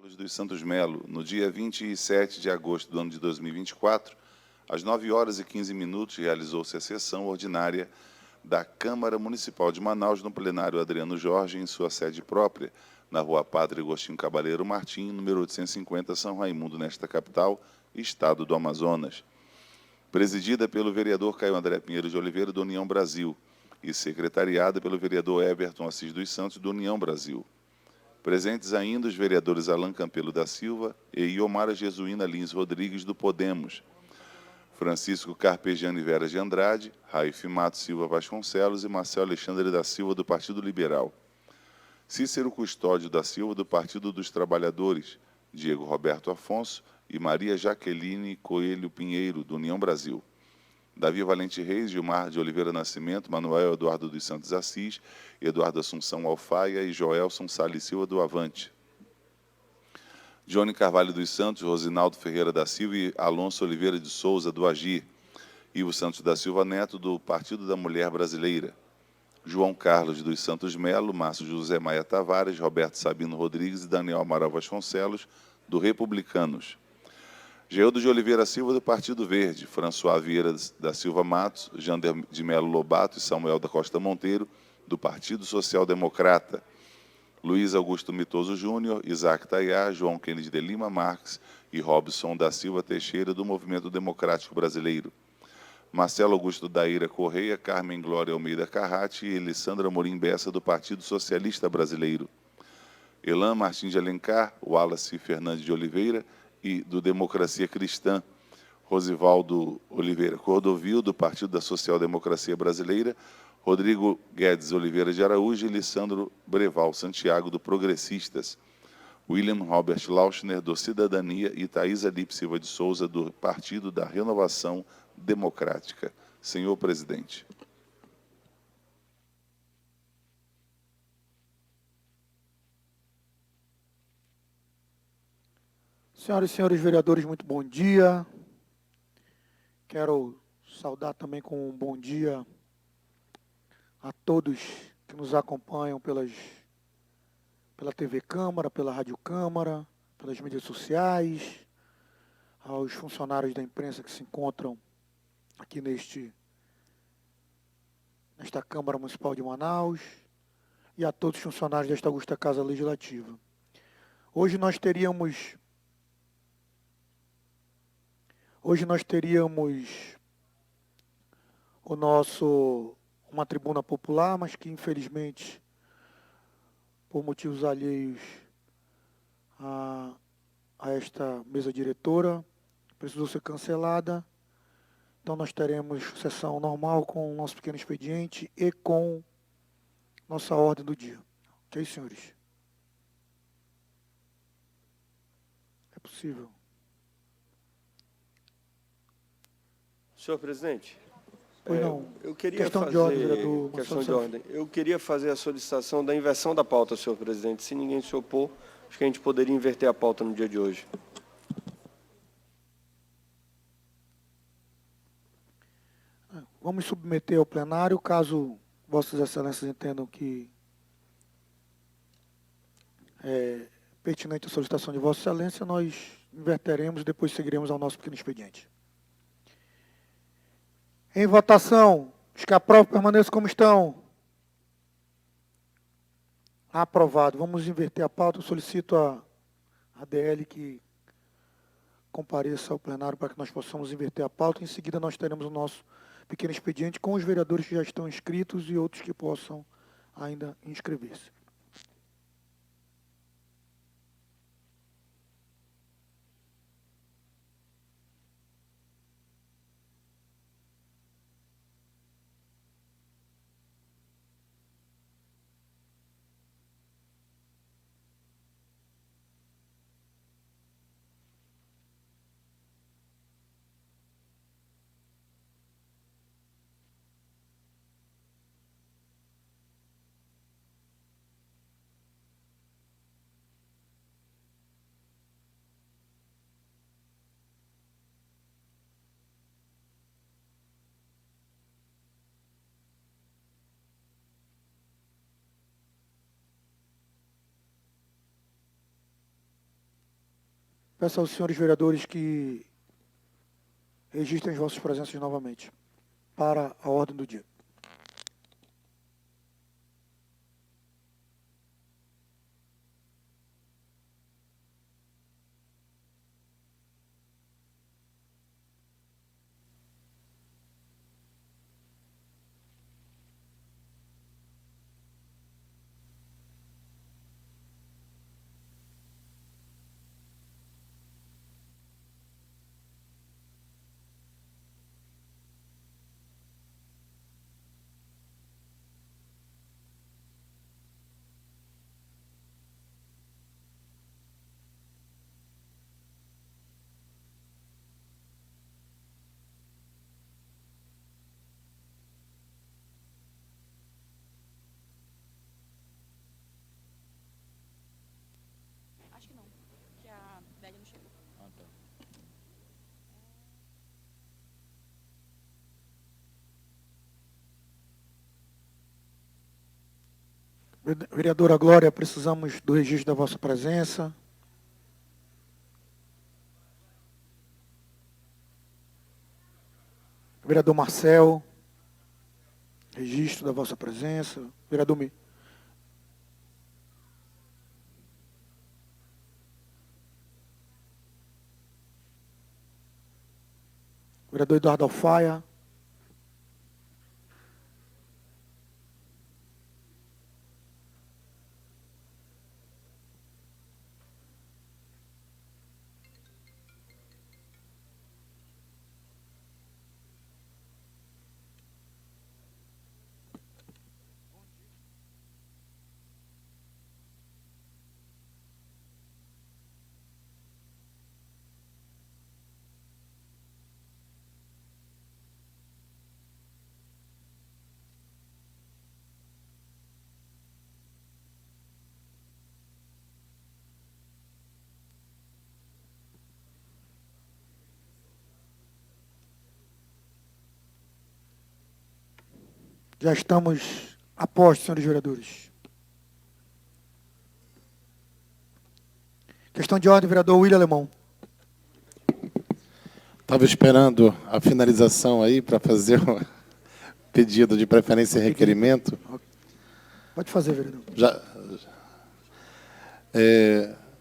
Carlos dos Santos Melo, no dia 27 de agosto do ano de 2024, às 9 horas e 15 minutos, realizou-se a sessão ordinária da Câmara Municipal de Manaus, no plenário Adriano Jorge, em sua sede própria, na Rua Padre Agostinho Cabaleiro Martim, número 850, São Raimundo, nesta capital, estado do Amazonas. Presidida pelo vereador Caio André Pinheiro de Oliveira, do União Brasil, e secretariada pelo vereador Everton Assis dos Santos, do União Brasil. Presentes ainda os vereadores Alain Campelo da Silva e Iomara Jesuína Lins Rodrigues, do Podemos, Francisco Carpegiani Vera de Andrade, Raif Mato Silva Vasconcelos e Marcelo Alexandre da Silva, do Partido Liberal. Cícero Custódio da Silva, do Partido dos Trabalhadores, Diego Roberto Afonso e Maria Jaqueline Coelho Pinheiro, do União Brasil. Davi Valente Reis, Gilmar de Oliveira Nascimento, Manuel Eduardo dos Santos Assis, Eduardo Assunção Alfaia e Joelson Salles Silva, do Avante. Johnny Carvalho dos Santos, Rosinaldo Ferreira da Silva e Alonso Oliveira de Souza, do Agir. Ivo Santos da Silva Neto, do Partido da Mulher Brasileira. João Carlos dos Santos Melo, Márcio José Maia Tavares, Roberto Sabino Rodrigues e Daniel Amaral Vasconcelos, do Republicanos. Geudo de Oliveira Silva, do Partido Verde, François Vieira da Silva Matos, Jander de Melo Lobato e Samuel da Costa Monteiro, do Partido Social Democrata, Luiz Augusto Mitoso Júnior, Isaac Tayá, João Kennedy de Lima Marques e Robson da Silva Teixeira, do Movimento Democrático Brasileiro, Marcelo Augusto Daíra Correia, Carmen Glória Almeida Carrati e Elissandra Morim Bessa, do Partido Socialista Brasileiro, Elan Martins de Alencar, Wallace Fernandes de Oliveira e do Democracia Cristã, Rosivaldo Oliveira Cordovil, do Partido da Social Democracia Brasileira, Rodrigo Guedes Oliveira de Araújo e Lissandro Breval Santiago, do Progressistas, William Robert Lauschner, do Cidadania, e Thaís Alipe Silva de Souza, do Partido da Renovação Democrática. Senhor presidente. Senhoras e senhores vereadores, muito bom dia. Quero saudar também com um bom dia a todos que nos acompanham pela TV Câmara, pela Rádio Câmara, pelas mídias sociais, aos funcionários da imprensa que se encontram aqui nesta Câmara Municipal de Manaus e a todos os funcionários desta augusta Casa Legislativa. Hoje nós teríamos uma tribuna popular, mas que infelizmente, por motivos alheios a esta mesa diretora, precisou ser cancelada. Então nós teremos sessão normal com o nosso pequeno expediente e com nossa ordem do dia. Ok, senhores? É possível. Senhor presidente, Pois não. eu queria Questão fazer... de ordem, vereador Questão Marcelo de ordem. Eu queria fazer a solicitação da inversão da pauta, senhor presidente. Se ninguém se opor, acho que a gente poderia inverter a pauta no dia de hoje. Vamos submeter ao plenário, caso Vossas Excelências entendam que é pertinente a solicitação de Vossa Excelência, nós inverteremos e depois seguiremos ao nosso pequeno expediente. Em votação, os que aprovam permaneçam como estão. Aprovado. Vamos inverter a pauta. Eu solicito a ADL que compareça ao plenário para que nós possamos inverter a pauta. Em seguida, nós teremos o nosso pequeno expediente com os vereadores que já estão inscritos e outros que possam ainda inscrever-se. Peço aos senhores vereadores que registrem as vossas presenças novamente para a ordem do dia. Acho que não, que a Bélia não chegou. Ah, tá. Vereadora Glória, precisamos do registro da vossa presença. Vereador Marcel, registro da vossa presença. Vereador Vereador Eduardo Alfaia. Já estamos a posto, senhores vereadores. Questão de ordem, vereador William Alemão. Estava esperando a finalização aí para fazer o pedido de preferência e requerimento. Pode fazer, vereador.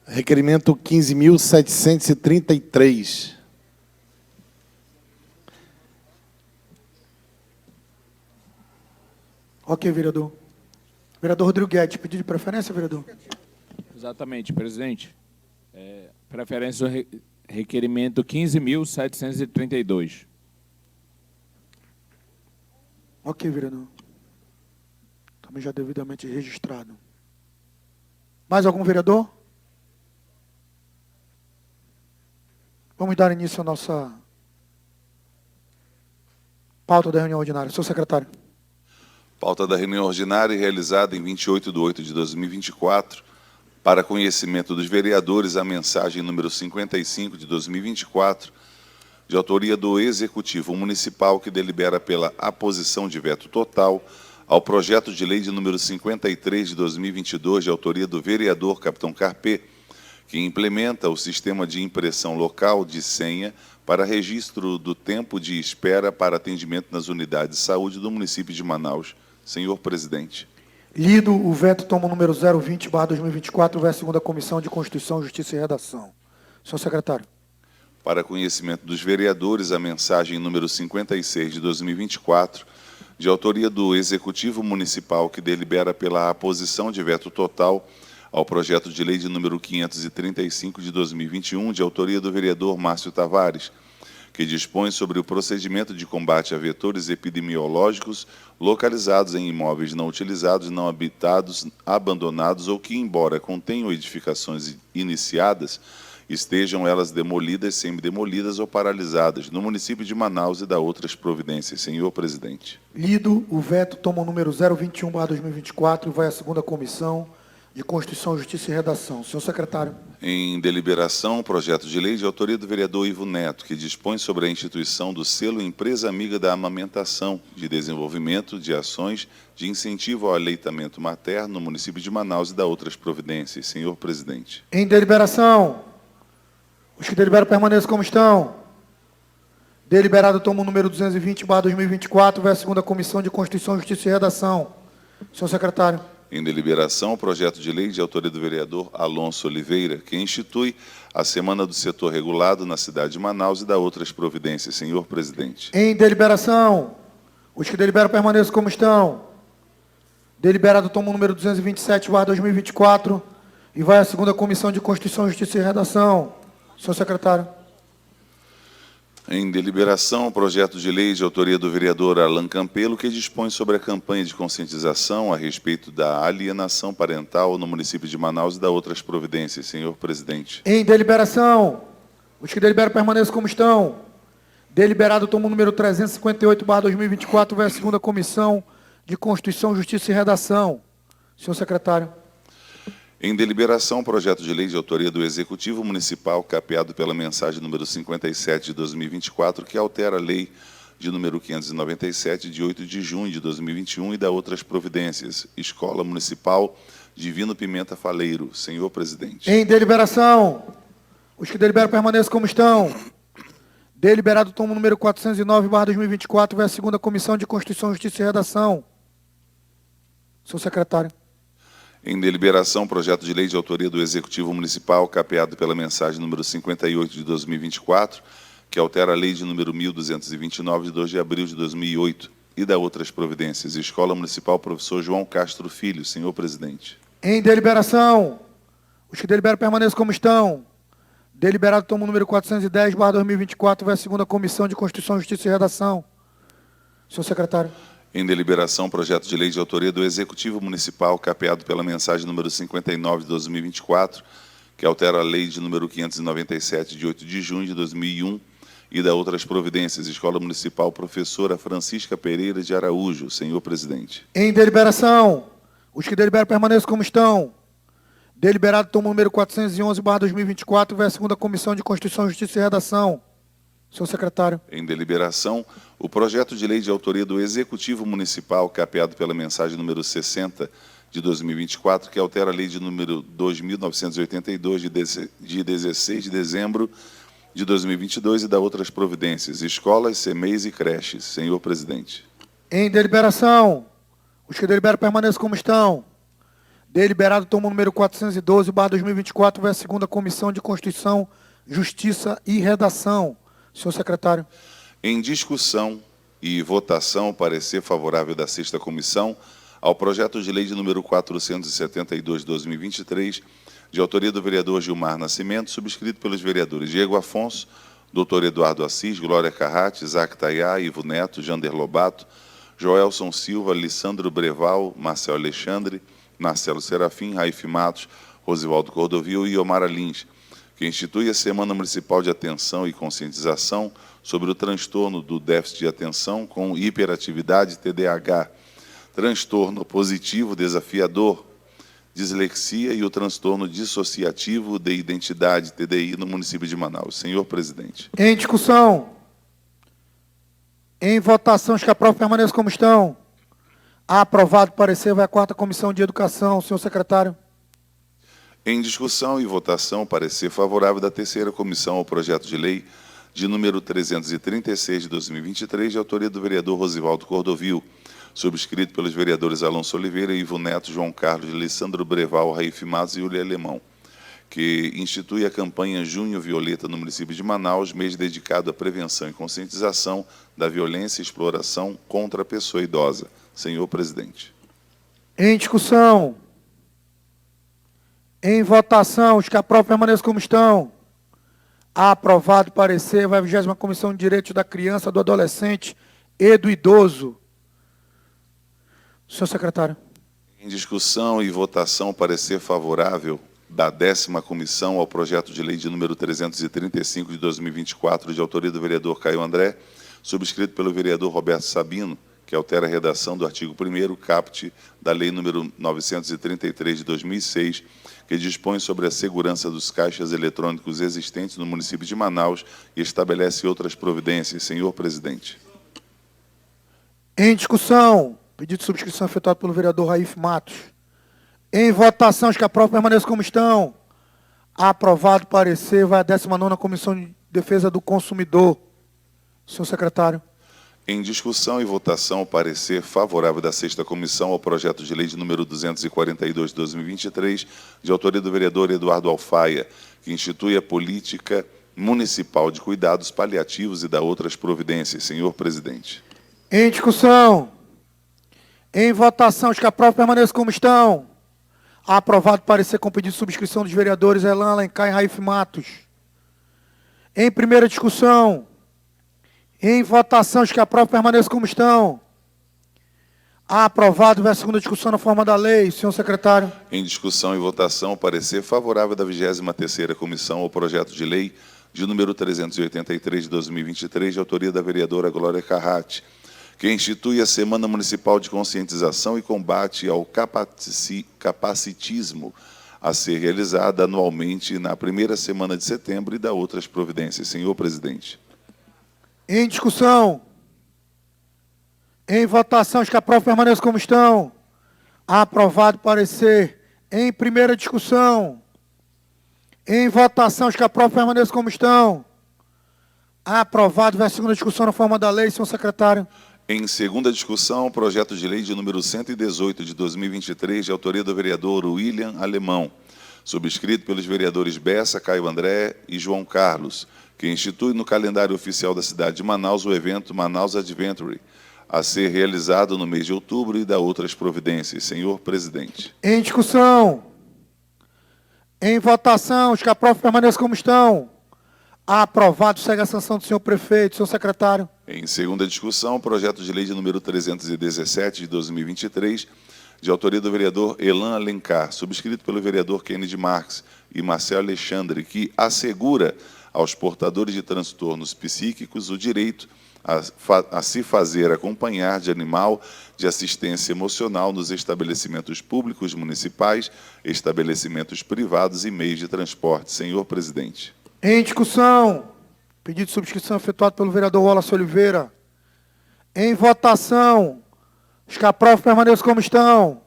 Requerimento 15.733. Ok, vereador. Vereador Rodrigo Guedes, pedido de preferência, vereador? Exatamente, presidente. Preferência do requerimento 15.732. Ok, vereador. Também já devidamente registrado. Mais algum vereador? Vamos dar início à nossa pauta da reunião ordinária. Senhor secretário. Pauta da reunião ordinária realizada em 28 de 8 de 2024, para conhecimento dos vereadores, a mensagem número 55 de 2024, de autoria do Executivo Municipal, que delibera pela aposição de veto total ao projeto de lei de número 53 de 2022, de autoria do vereador Capitão Carpê, que implementa o sistema de impressão local de senha para registro do tempo de espera para atendimento nas unidades de saúde do município de Manaus. Senhor presidente. Lido o veto tomo número 020/2024, vai à segunda Comissão de Constituição, Justiça e Redação. Senhor secretário. Para conhecimento dos vereadores, a mensagem número 56 de 2024, de autoria do Executivo Municipal, que delibera pela aposição de veto total ao projeto de lei de número 535 de 2021, de autoria do vereador Márcio Tavares, que dispõe sobre o procedimento de combate a vetores epidemiológicos localizados em imóveis não utilizados, não habitados, abandonados ou que, embora contenham edificações iniciadas, estejam elas demolidas, semidemolidas ou paralisadas, no município de Manaus e da outras providências. Senhor presidente. Lido o veto tomo número 021/2024, vai à segunda Comissão de Constituição, Justiça e Redação. Senhor secretário. Em deliberação, projeto de lei de autoria do vereador Ivo Neto, que dispõe sobre a instituição do selo Empresa Amiga da Amamentação, de desenvolvimento de ações de incentivo ao aleitamento materno no município de Manaus e da outras providências. Senhor presidente. Em deliberação, Os que deliberam permaneçam como estão. Deliberado tomo o número 220/2024, vai à segunda Comissão de Constituição, Justiça e Redação. Senhor secretário. Em deliberação, o projeto de lei de autoria do vereador Alonso Oliveira, que institui a Semana do Setor Regulado na cidade de Manaus e dá outras providências. Senhor presidente. Em deliberação, os que deliberam permaneçam como estão. Deliberado tomo o número 227/2024 e vai à segunda Comissão de Constituição, Justiça e Redação. Senhor secretário. Em deliberação, o projeto de lei de autoria do vereador Alan Campelo, que dispõe sobre a campanha de conscientização a respeito da alienação parental no município de Manaus e dá outras providências. Senhor presidente. Em deliberação, os que deliberam permaneçam como estão. Deliberado tomo o número 358/2024, vai à segunda Comissão de Constituição, Justiça e Redação. Senhor secretário. Em deliberação, o projeto de lei de autoria do Executivo Municipal, capeado pela mensagem número 57 de 2024, que altera a lei de número 597, de 8 de junho de 2021, e dá outras providências. Escola Municipal Divino Pimenta Faleiro. Senhor presidente. Em deliberação, os que deliberam permaneçam como estão. Deliberado tomo o número 409/2024, vai à segunda Comissão de Constituição, Justiça e Redação. Senhor secretário. Em deliberação, projeto de lei de autoria do Executivo Municipal, capeado pela mensagem número 58 de 2024, que altera a lei de número 1229, de 2 de abril de 2008, e dá outras providências. Escola Municipal Professor João Castro Filho. Senhor presidente. Em deliberação, os que deliberam permaneçam como estão. Deliberado tomo o número 410/2024, vai à segunda Comissão de Constituição, Justiça e Redação. Senhor secretário. Em deliberação, projeto de lei de autoria do Executivo Municipal, capeado pela mensagem número 59 de 2024, que altera a lei de número 597, de 8 de junho de 2001, e dá outras providências. Escola Municipal Professora Francisca Pereira de Araújo. Senhor presidente. Em deliberação, os que deliberam permaneçam como estão. Deliberado tomo o número 411/2024, vai à segunda Comissão de Constituição, Justiça e Redação. Senhor secretário. Em deliberação, o projeto de lei de autoria do Executivo Municipal, capeado pela mensagem número 60 de 2024, que altera a lei de número 2.982, de 16 de dezembro de 2022, e dá outras providências. Escolas, CMEIs e creches. Senhor presidente. Em deliberação, os que deliberam permaneçam como estão. Deliberado tomo o número 412/2024, vai à segunda Comissão de Constituição, Justiça e Redação. Senhor secretário. Em discussão e votação, parecer favorável da sexta comissão ao projeto de lei de número 472 de 2023, de autoria do vereador Gilmar Nascimento, subscrito pelos vereadores Diego Afonso, doutor Eduardo Assis, Glória Carratti, Isaac Tayá, Ivo Neto, Jander Lobato, Joelson Silva, Lissandro Breval, Marcelo Alexandre, Marcelo Serafim, Raif Matos, Rosivaldo Cordovil e Omar Lins, que institui a Semana Municipal de Atenção e Conscientização sobre o transtorno do déficit de atenção com hiperatividade TDAH, transtorno positivo desafiador, dislexia e o transtorno dissociativo de identidade, TDI, no município de Manaus. Senhor presidente. Em discussão. Em votação, os que aprovam permaneçam como estão. Aprovado o parecer, vai à quarta Comissão de Educação. Senhor secretário. Em discussão e votação, parecer favorável da terceira comissão ao projeto de lei de número 336 de 2023, de autoria do vereador Rosivaldo Cordovil, subscrito pelos vereadores Alonso Oliveira, Ivo Neto, João Carlos, Lissandro Breval, Raif Matos e Yuli Alemão, que institui a campanha Junho Violeta no município de Manaus, mês dedicado à prevenção e conscientização da violência e exploração contra a pessoa idosa. Senhor presidente. Em discussão. Em votação, os que aprovam permaneçam como estão. Aprovado o parecer, vai à 20ª Comissão de Direitos da Criança, do Adolescente e do Idoso. Senhor secretário. Em discussão e votação, parecer favorável da 10ª Comissão ao projeto de lei de número 335 de 2024, de autoria do vereador Caio André, subscrito pelo vereador Roberto Sabino, que altera a redação do artigo 1º, caput da lei número 933 de 2006, que dispõe sobre a segurança dos caixas eletrônicos existentes no município de Manaus e estabelece outras providências. Senhor presidente. Em discussão, pedido de subscrição efetuado pelo vereador Raif Matos. Em votação, os que aprovam permaneçam como estão. Aprovado o parecer, vai à 19ª Comissão de Defesa do Consumidor. Senhor secretário. Em discussão e votação, o parecer favorável da 6ª Comissão ao projeto de lei de número 242 de 2023, de autoria do vereador Eduardo Alfaia, que institui a política municipal de cuidados paliativos e dá outras providências. Senhor presidente. Em discussão. Em votação, os que aprovam permaneçam como estão. Aprovado o parecer com pedido de subscrição dos vereadores Elan Alencar e Raif Matos. Em primeira discussão. Em votação, os que aprovam permaneçam como estão. Aprovado, vai a segunda discussão na forma da lei. Senhor secretário. Em discussão e votação, o parecer favorável da 23ª Comissão ao projeto de lei de número 383 de 2023, de autoria da vereadora Glória Carratti, que institui a Semana Municipal de Conscientização e Combate ao Capacitismo, a ser realizada anualmente na primeira semana de setembro, e dá outras providências. Senhor presidente. Em discussão. Em votação, os que aprovam permaneçam como estão. Aprovado o parecer. Em primeira discussão. Em votação, os que aprovam permaneçam como estão. Aprovado, vai a segunda discussão na forma da lei, senhor secretário. Em segunda discussão, o projeto de lei de número 118 de 2023, de autoria do vereador William Alemão, subscrito pelos vereadores Bessa, Caio André e João Carlos, que institui no calendário oficial da cidade de Manaus o evento Manaus Adventure, a ser realizado no mês de outubro, e dá outras providências. Senhor presidente. Em discussão. Em votação, os que aprovam permaneçam como estão. Aprovado, segue a sanção do senhor prefeito, senhor secretário. Em segunda discussão, o projeto de lei de número 317 de 2023, de autoria do vereador Elan Alencar, subscrito pelo vereador Kennedy Marques e Marcelo Alexandre, que assegura aos portadores de transtornos psíquicos o direito a se fazer acompanhar de animal de assistência emocional nos estabelecimentos públicos municipais, estabelecimentos privados e meios de transporte. Senhor presidente. Em discussão, pedido de subscrição efetuado pelo vereador Wallace Oliveira. Em votação, os que aprovam permaneçam como estão.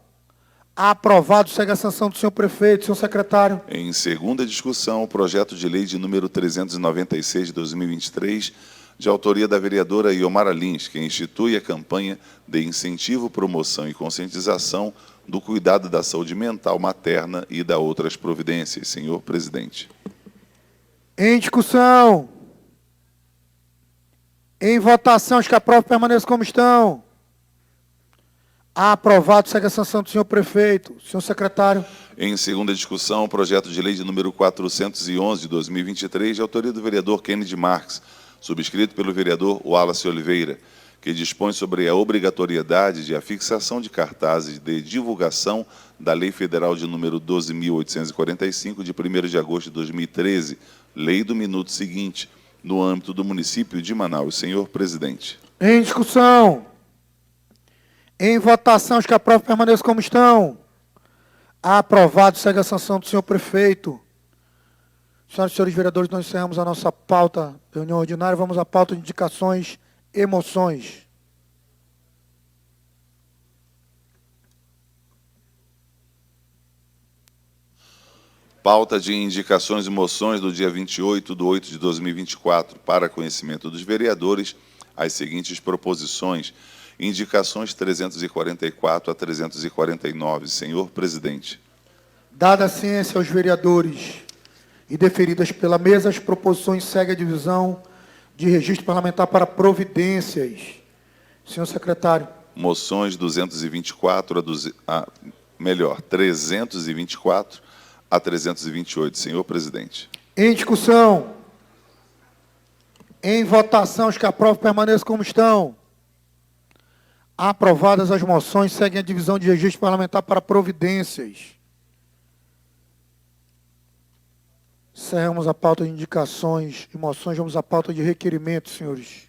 Aprovado, segue a sanção do senhor prefeito, senhor secretário. Em segunda discussão, o projeto de lei de número 396 de 2023, de autoria da vereadora Iomara Lins, que institui a campanha de incentivo, promoção e conscientização do cuidado da saúde mental materna e da outras providências. Senhor presidente. Em discussão. Em votação, os que aprovam permaneçam como estão. Aprovado, segue a sanção do senhor prefeito, senhor secretário. Em segunda discussão, o projeto de lei de número 411 de 2023, de autoria do vereador Kennedy Marques, subscrito pelo vereador Wallace Oliveira, que dispõe sobre a obrigatoriedade de afixação de cartazes de divulgação da Lei Federal de número 12.845, de 1º de agosto de 2013, lei do minuto seguinte, no âmbito do município de Manaus. Senhor presidente. Em discussão. Em votação, os que aprovam permaneçam como estão. Aprovado, segue a sanção do senhor prefeito. Senhoras e senhores vereadores, nós encerramos a nossa pauta da reunião ordinária. Vamos à pauta de indicações e moções. Pauta de indicações e moções do dia 28/8 de 2024, para conhecimento dos vereadores, as seguintes proposições. Indicações 344 a 349. Senhor presidente. Dada a ciência aos vereadores e deferidas pela mesa, as proposições seguem a divisão de registro parlamentar para providências. Senhor secretário. Moções 324 a 328. Senhor presidente. Em discussão. Em votação, os que aprovam permaneçam como estão. Aprovadas as moções, seguem a divisão de registro parlamentar para providências. Encerramos a pauta de indicações e moções, vamos à pauta de requerimentos, senhores.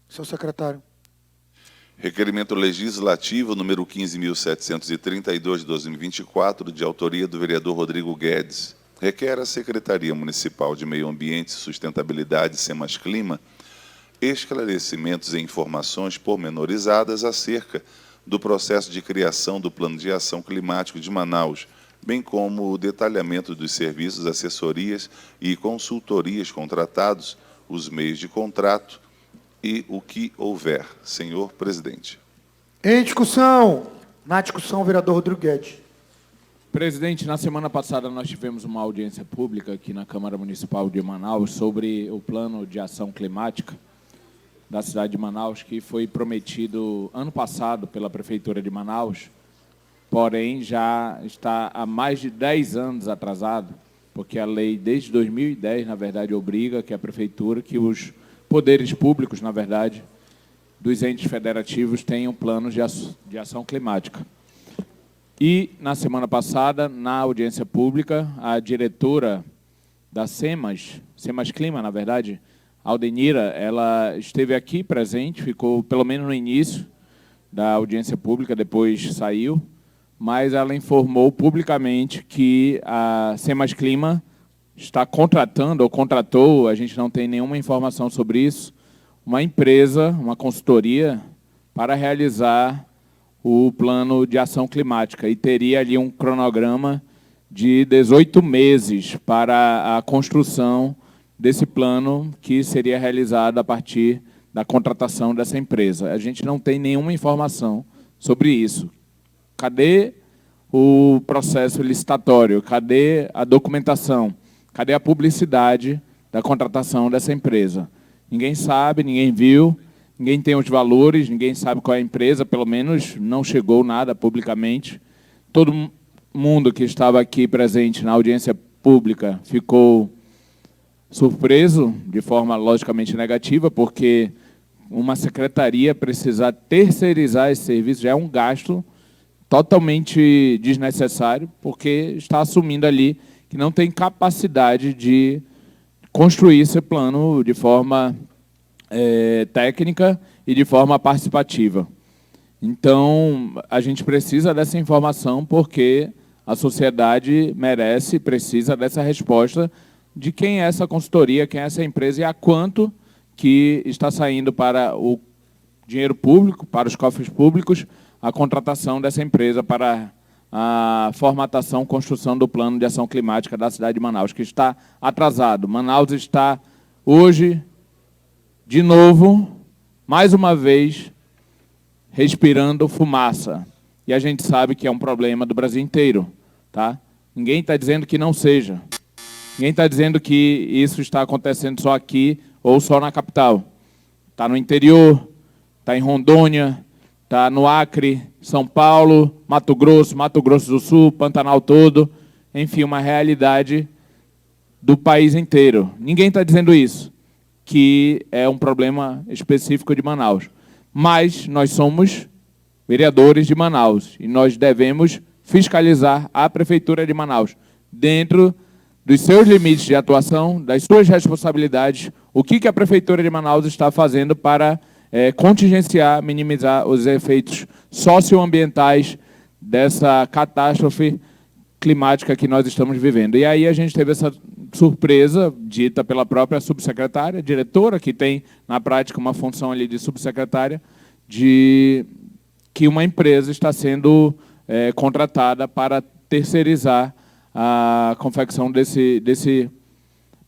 Senhor secretário. Requerimento legislativo número 15.732 de 2024, de autoria do vereador Rodrigo Guedes. Requer a Secretaria Municipal de Meio Ambiente e Sustentabilidade, Semasclima, esclarecimentos e informações pormenorizadas acerca do processo de criação do Plano de Ação Climático de Manaus, bem como o detalhamento dos serviços, assessorias e consultorias contratados, os meios de contrato e o que houver. Senhor presidente. Em discussão. Na discussão, o vereador Rodrigo Guedes. Presidente, na semana passada nós tivemos uma audiência pública aqui na Câmara Municipal de Manaus sobre o Plano de Ação Climática da cidade de Manaus, que foi prometido ano passado pela Prefeitura de Manaus, porém já está há mais de 10 anos atrasado, porque a lei, desde 2010, na verdade, obriga que a Prefeitura, que os poderes públicos, na verdade, dos entes federativos tenham planos de ação climática. E, na semana passada, na audiência pública, a diretora da SEMAS Clima, na verdade, Aldenira, ela esteve aqui presente, ficou pelo menos no início da audiência pública, depois saiu, mas ela informou publicamente que a SEMAS Clima está contratando, ou contratou, a gente não tem nenhuma informação sobre isso, uma empresa, uma consultoria, para realizar o plano de ação climática, e teria ali um cronograma de 18 meses para a construção desse plano, que seria realizado a partir da contratação dessa empresa. A gente não tem nenhuma informação sobre isso. Cadê o processo licitatório? Cadê a documentação? Cadê a publicidade da contratação dessa empresa? Ninguém sabe, ninguém viu, ninguém tem os valores, ninguém sabe qual é a empresa, pelo menos não chegou nada publicamente. Todo mundo que estava aqui presente na audiência pública ficou surpreso, de forma logicamente negativa, porque uma secretaria precisar terceirizar esse serviço já é um gasto totalmente desnecessário, porque está assumindo ali que não tem capacidade de construir esse plano de forma técnica e de forma participativa. Então, a gente precisa dessa informação porque a sociedade merece, precisa dessa resposta de quem é essa consultoria, quem é essa empresa e a quanto que está saindo para o dinheiro público, para os cofres públicos, a contratação dessa empresa para a formatação, construção do plano de ação climática da cidade de Manaus, que está atrasado. Manaus está hoje, de novo, mais uma vez, respirando fumaça. E a gente sabe que é um problema do Brasil inteiro. Tá? Ninguém está dizendo que não seja. Ninguém está dizendo que isso está acontecendo só aqui ou só na capital. Está no interior, está em Rondônia, está no Acre, São Paulo, Mato Grosso do Sul, Pantanal todo. Enfim, uma realidade do país inteiro. Ninguém está dizendo isso, que é um problema específico de Manaus. Mas nós somos vereadores de Manaus e nós devemos fiscalizar a Prefeitura de Manaus dentro dos seus limites de atuação, das suas responsabilidades, o que a Prefeitura de Manaus está fazendo para contingenciar, minimizar os efeitos socioambientais dessa catástrofe climática que nós estamos vivendo. E aí a gente teve essa surpresa, dita pela própria subsecretária, diretora, que tem, na prática, uma função ali de subsecretária, de que uma empresa está sendo contratada para terceirizar a confecção desse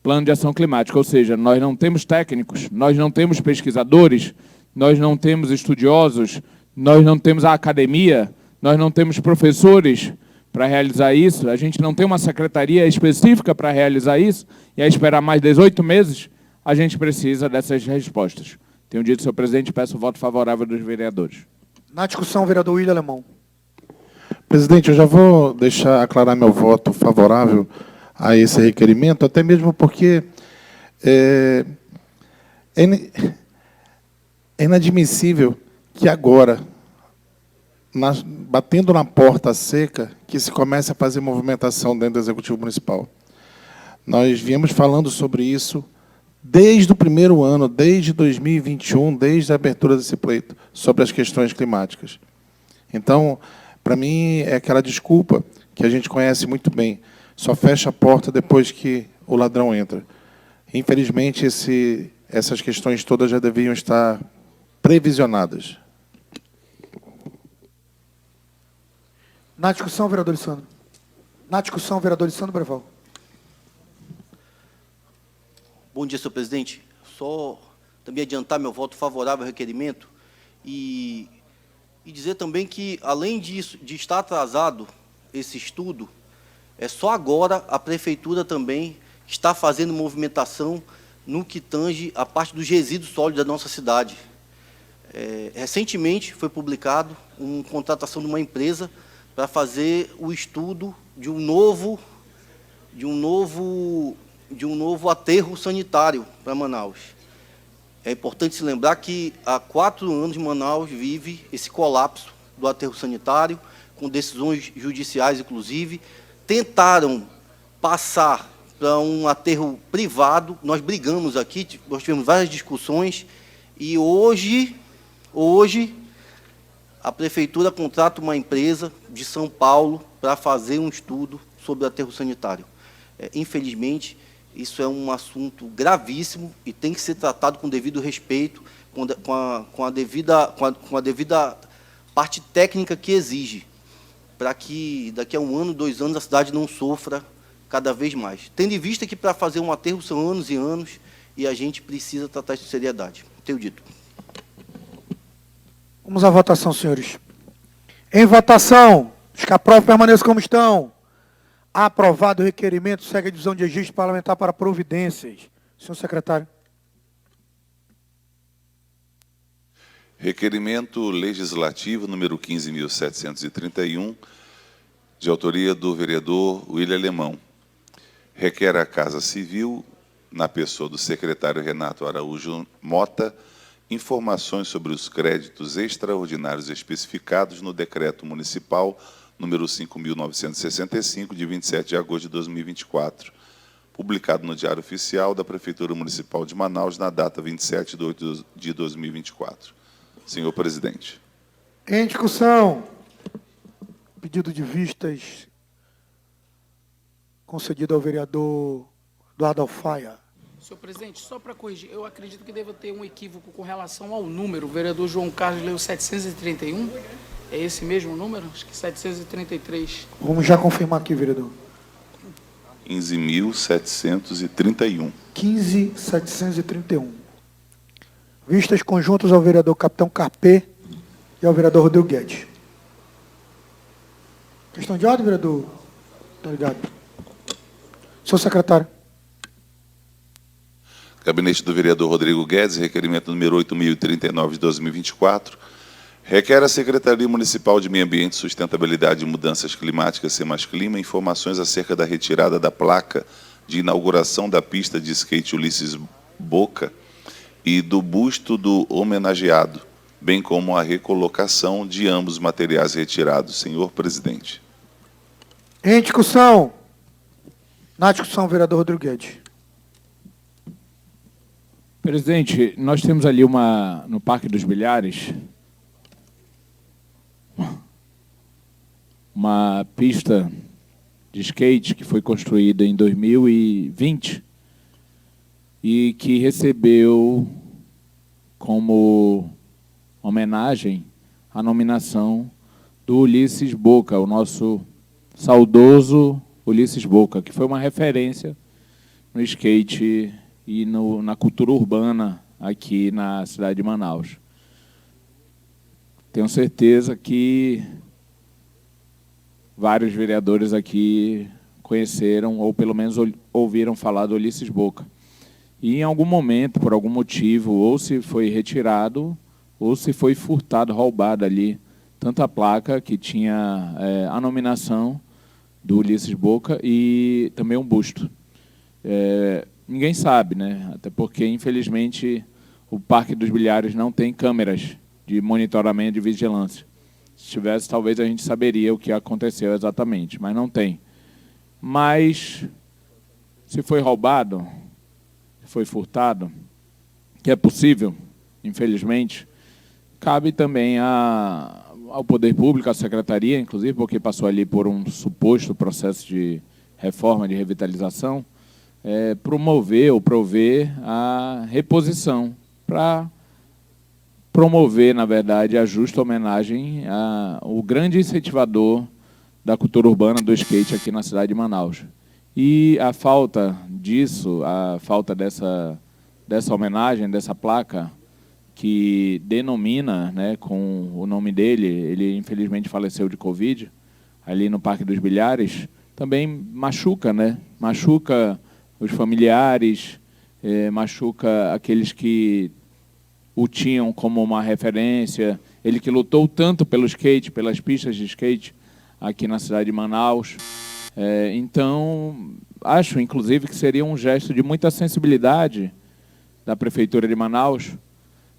plano de ação climática. Ou seja, nós não temos técnicos, nós não temos pesquisadores, nós não temos estudiosos, nós não temos a academia, nós não temos professores para realizar isso, a gente não tem uma secretaria específica para realizar isso, e a esperar mais 18 meses, a gente precisa dessas respostas. Tenho dito, senhor presidente, peço o voto favorável dos vereadores. Na discussão, o vereador William Alemão. Presidente, eu já vou deixar aclarar meu voto favorável a esse requerimento, até mesmo porque é inadmissível que agora, batendo na porta seca, que se comece a fazer movimentação dentro do Executivo Municipal. Nós viemos falando sobre isso desde o primeiro ano, desde 2021, desde a abertura desse pleito, sobre as questões climáticas. Então, para mim, é aquela desculpa que a gente conhece muito bem. Só fecha a porta depois que o ladrão entra. Infelizmente, esse essas questões todas já deviam estar previsionadas. Na discussão, vereador Lissandro. Na discussão, vereador Lissandro Breval. Bom dia, senhor presidente. Só também adiantar meu voto favorável ao requerimento e dizer também que, além disso, de estar atrasado esse estudo, só agora a Prefeitura também está fazendo movimentação no que tange a parte dos resíduos sólidos da nossa cidade. Recentemente foi publicado uma contratação de uma empresa para fazer o estudo de um novo aterro sanitário para Manaus. É importante se lembrar que há 4 anos Manaus vive esse colapso do aterro sanitário, com decisões judiciais, inclusive. Tentaram passar para um aterro privado, nós brigamos aqui, nós tivemos várias discussões, e hoje a Prefeitura contrata uma empresa de São Paulo para fazer um estudo sobre o aterro sanitário. Infelizmente, isso é um assunto gravíssimo e tem que ser tratado com devido respeito, com a devida parte técnica que exige, para que daqui a 1 ano, 2 anos, a cidade não sofra cada vez mais. Tendo em vista que para fazer um aterro são anos e anos e a gente precisa tratar isso com seriedade. Tenho dito. Vamos à votação, senhores. Em votação, os que aprovam permaneçam como estão. Aprovado o requerimento, segue a divisão de registro parlamentar para providências. Senhor secretário. Requerimento legislativo número 15.731, de autoria do vereador William Alemão. Requer à Casa Civil, na pessoa do secretário Renato Araújo Mota, informações sobre os créditos extraordinários especificados no Decreto Municipal número 5.965, de 27 de agosto de 2024, publicado no Diário Oficial da Prefeitura Municipal de Manaus, na data 27 de 8 de 2024. Senhor presidente. Em discussão, pedido de vistas concedido ao vereador Eduardo Alfaia. Senhor presidente, só para corrigir, eu acredito que deva ter um equívoco com relação ao número. O vereador João Carlos leu 731. É esse mesmo número? Acho que 733. Vamos já confirmar aqui, vereador. 15.731. 15.731. Vistas conjuntas ao vereador Capitão Carpê e ao vereador Rodrigo Guedes. Questão de ordem, vereador? Tá ligado. Senhor secretário. Gabinete do vereador Rodrigo Guedes, requerimento número 8.039 de 2024, requer à Secretaria Municipal de Meio Ambiente, Sustentabilidade e Mudanças Climáticas, Semasclima, informações acerca da retirada da placa de inauguração da pista de skate Ulisses Boca e do busto do homenageado, bem como a recolocação de ambos os materiais retirados. Senhor presidente. Em discussão. Na discussão, vereador Rodrigo Guedes. Presidente, nós temos ali no Parque dos Bilhares uma pista de skate que foi construída em 2020 e que recebeu como homenagem a nominação do Ulisses Boca, o nosso saudoso Ulisses Boca, que foi uma referência no skate e na cultura urbana aqui na cidade de Manaus. Tenho certeza que vários vereadores aqui conheceram, ou pelo menos ouviram falar do Ulisses Boca. E em algum momento, por algum motivo, ou se foi retirado, ou se foi furtado, roubado ali, tanto a placa que tinha a nominação do Ulisses Boca e também um busto. Ninguém sabe, né? Até porque, infelizmente, o Parque dos Bilhares não tem câmeras de monitoramento de vigilância. Se tivesse, talvez a gente saberia o que aconteceu exatamente, mas não tem. Mas, se foi roubado, se foi furtado, que é possível, infelizmente, cabe também ao Poder Público, à Secretaria, inclusive, porque passou ali por um suposto processo de reforma, de revitalização, promover ou prover a reposição, para promover, na verdade, a justa homenagem ao grande incentivador da cultura urbana do skate aqui na cidade de Manaus. E a falta disso, a falta dessa homenagem, dessa placa, que denomina, né, com o nome dele, ele infelizmente faleceu de Covid, ali no Parque dos Bilhares, também machuca, né? Machuca os familiares, machuca aqueles que o tinham como uma referência, ele que lutou tanto pelo skate, pelas pistas de skate aqui na cidade de Manaus. Então, acho, inclusive, que seria um gesto de muita sensibilidade da Prefeitura de Manaus,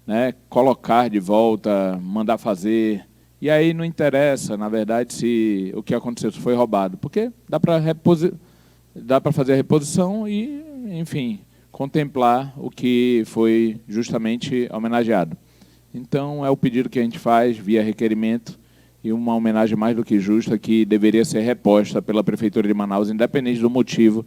né, colocar de volta, mandar fazer. E aí não interessa, na verdade, se o que aconteceu foi roubado, porque dá para fazer a reposição e, enfim, contemplar o que foi justamente homenageado. Então, é o pedido que a gente faz via requerimento e uma homenagem mais do que justa que deveria ser reposta pela Prefeitura de Manaus, independente do motivo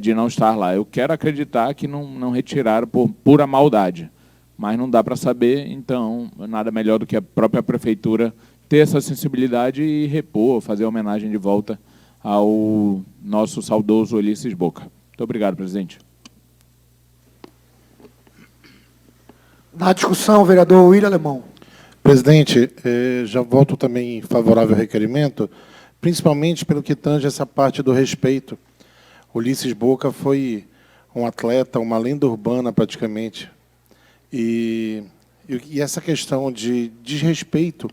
de não estar lá. Eu quero acreditar que não retiraram por pura maldade, mas não dá para saber, então nada melhor do que a própria Prefeitura ter essa sensibilidade e repor, fazer a homenagem de volta ao nosso saudoso Ulisses Boca. Muito obrigado, presidente. Na discussão, o vereador William Alemão. Presidente, já voto também favorável ao requerimento, principalmente pelo que tange essa parte do respeito. Ulisses Boca foi um atleta, uma lenda urbana praticamente. E essa questão de desrespeito,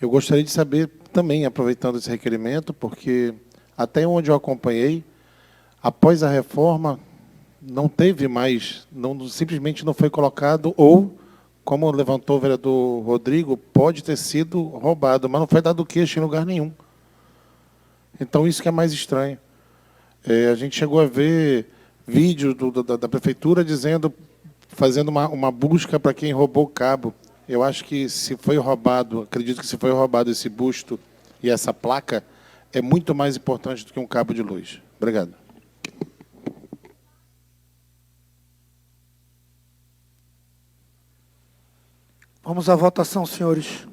eu gostaria de saber também, aproveitando esse requerimento, porque até onde eu acompanhei, após a reforma, não teve mais, simplesmente não foi colocado, ou, como levantou o vereador Rodrigo, pode ter sido roubado, mas não foi dado queixa em lugar nenhum. Então, isso que é mais estranho. A gente chegou a ver vídeo da Prefeitura fazendo uma busca para quem roubou o cabo. Eu acho que se foi roubado, acredito que se foi roubado esse busto e essa placa, é muito mais importante do que um cabo de luz. Obrigado. Vamos à votação, senhores.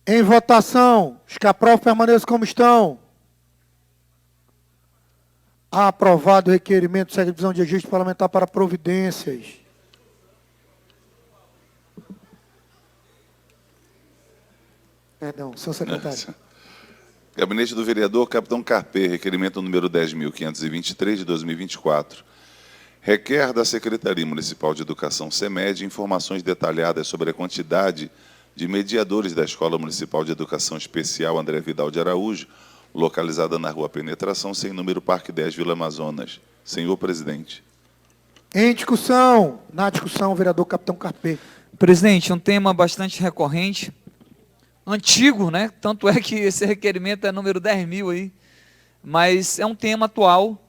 Em votação, os que aprovam permaneçam como estão. Aprovado o requerimento, segue a divisão de registro parlamentar para providências. Perdão, senhor secretário. Gabinete do vereador Capitão Carpê, requerimento número 10.523 de 2024. Requer da Secretaria Municipal de Educação, SEMED, informações detalhadas sobre a quantidade de mediadores da Escola Municipal de Educação Especial André Vidal de Araújo, localizada na Rua Penetração, sem número, Parque 10, Vila Amazonas. Senhor presidente. Em discussão, na discussão, o vereador Capitão Carpê. Presidente, um tema bastante recorrente, antigo, né? Tanto é que esse requerimento é número 10.000 aí, mas é um tema atual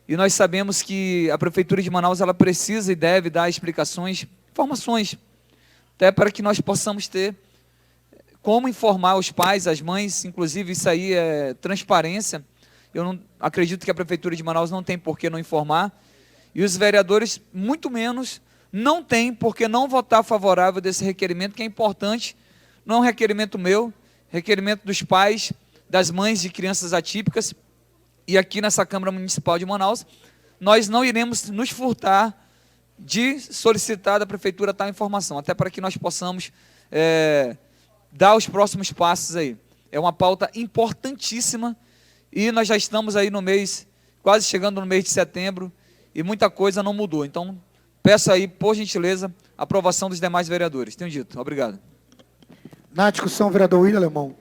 e nós sabemos que a Prefeitura de Manaus ela precisa e deve dar explicações, informações, até para que nós possamos ter como informar os pais, as mães, inclusive isso aí é transparência. Eu não acredito que a Prefeitura de Manaus não tem por que não informar, e os vereadores, muito menos, não têm por que não votar favorável desse requerimento, que é importante, não é um requerimento meu, requerimento dos pais, das mães de crianças atípicas, e aqui nessa Câmara Municipal de Manaus, nós não iremos nos furtar de solicitar da Prefeitura tal informação, até para que nós possamos dar os próximos passos aí. É uma pauta importantíssima e nós já estamos aí no mês, quase chegando no mês de setembro e muita coisa não mudou. Então, peço aí, por gentileza, a aprovação dos demais vereadores. Tenho dito. Obrigado. Na discussão, vereador William Alemão.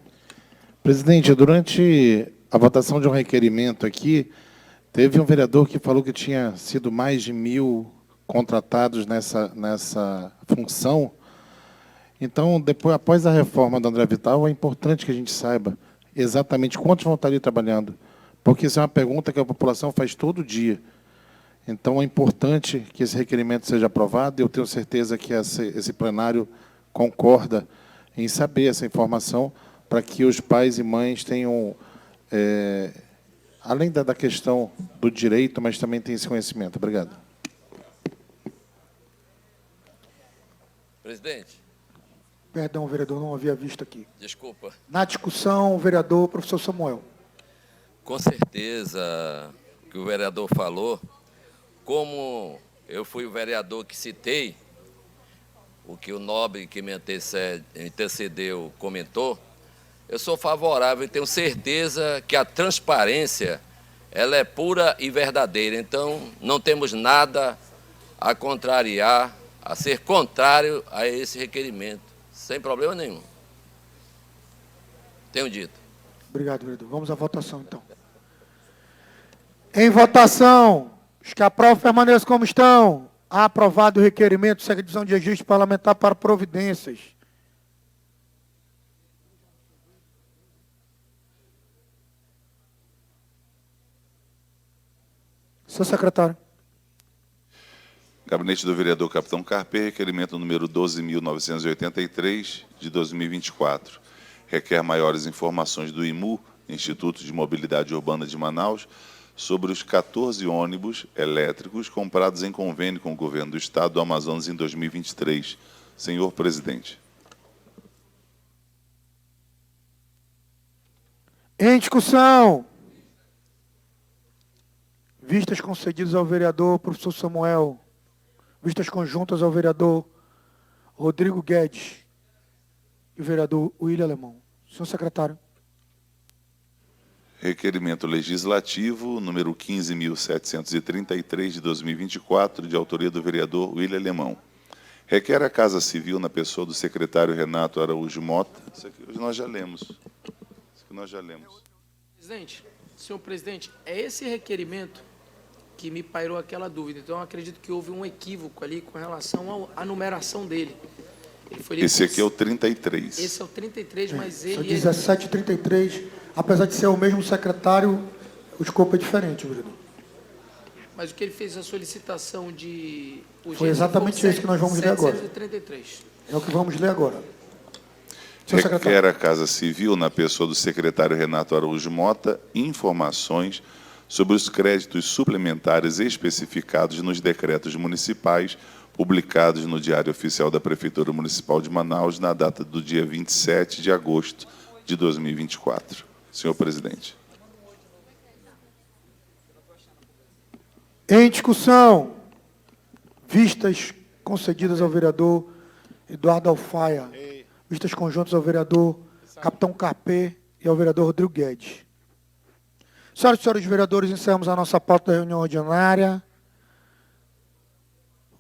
Presidente, durante a votação de um requerimento aqui, teve um vereador que falou que tinha sido mais de 1.000 contratados nessa função. Então, depois, após a reforma do André Vital, é importante que a gente saiba exatamente quantos vão estar ali trabalhando, porque isso é uma pergunta que a população faz todo dia. Então, é importante que esse requerimento seja aprovado, e eu tenho certeza que esse plenário concorda em saber essa informação, para que os pais e mães tenham além da questão do direito, mas também tem esse conhecimento. Obrigado. Presidente, Perdão, vereador, não havia visto aqui. desculpa. Na discussão, o vereador professor Samuel. Com certeza que o vereador falou, como eu fui o vereador que citei, o que o nobre que me antecedeu comentou, eu sou favorável e tenho certeza que a transparência ela é pura e verdadeira. Então, não temos nada a contrariar, a ser contrário a esse requerimento, sem problema nenhum. Tenho dito. Obrigado, vereador. Vamos à votação, então. Em votação, os que aprovam permaneçam como estão. Aprovado o requerimento, segue a divisão de registro parlamentar para providências. Senhor secretário. Gabinete do vereador Capitão Carpê, requerimento número 12.983, de 2024. Requer maiores informações do IMU, Instituto de Mobilidade Urbana de Manaus, sobre os 14 ônibus elétricos comprados em convênio com o governo do Estado do Amazonas em 2023. Senhor presidente. Em discussão. Vistas concedidas ao vereador professor Samuel. Vistas conjuntas ao vereador Rodrigo Guedes e o vereador William Alemão. Senhor secretário. Requerimento legislativo número 15.733, de 2024, de autoria do vereador William Alemão. Requer a Casa Civil, na pessoa do secretário Renato Araújo Mota. Isso aqui hoje nós já lemos. Isso aqui nós já lemos. Presidente, senhor presidente, é esse requerimento que me pairou aquela dúvida. Então, eu acredito que houve um equívoco ali com relação à numeração dele. Esse aqui é o 33. Esse é o 33, mas ele... O 1733, apesar de ser o mesmo secretário, o escopo é diferente, vereador. Mas o que ele fez a solicitação de... Foi exatamente isso que nós vamos ler agora. 733. É o que vamos ler agora. Senhor secretário. Requer a Casa Civil, na pessoa do secretário Renato Araújo Mota, informações sobre os créditos suplementares especificados nos decretos municipais publicados no Diário Oficial da Prefeitura Municipal de Manaus na data do dia 27 de agosto de 2024. Senhor presidente. Em discussão, vistas concedidas ao vereador Eduardo Alfaia, vistas conjuntas ao vereador Capitão Carpê e ao vereador Rodrigo Guedes. Senhoras e senhores vereadores, encerramos a nossa pauta da reunião ordinária.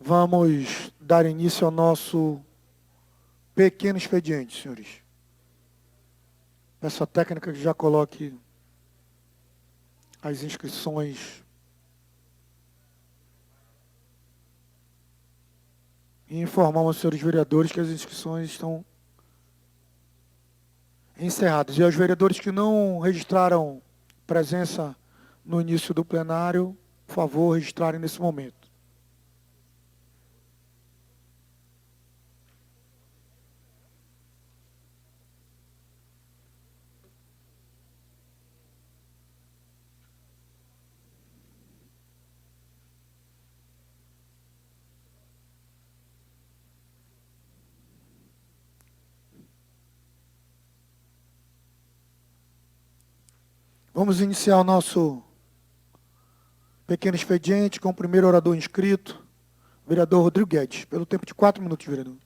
Vamos dar início ao nosso pequeno expediente, senhores. Peço à técnica que já coloque as inscrições e informamos aos senhores vereadores que as inscrições estão encerradas. E aos vereadores que não registraram presença no início do plenário, por favor, registrarem nesse momento. Vamos iniciar o nosso pequeno expediente com o primeiro orador inscrito, o vereador Rodrigo Guedes, pelo tempo de 4 minutos, vereador.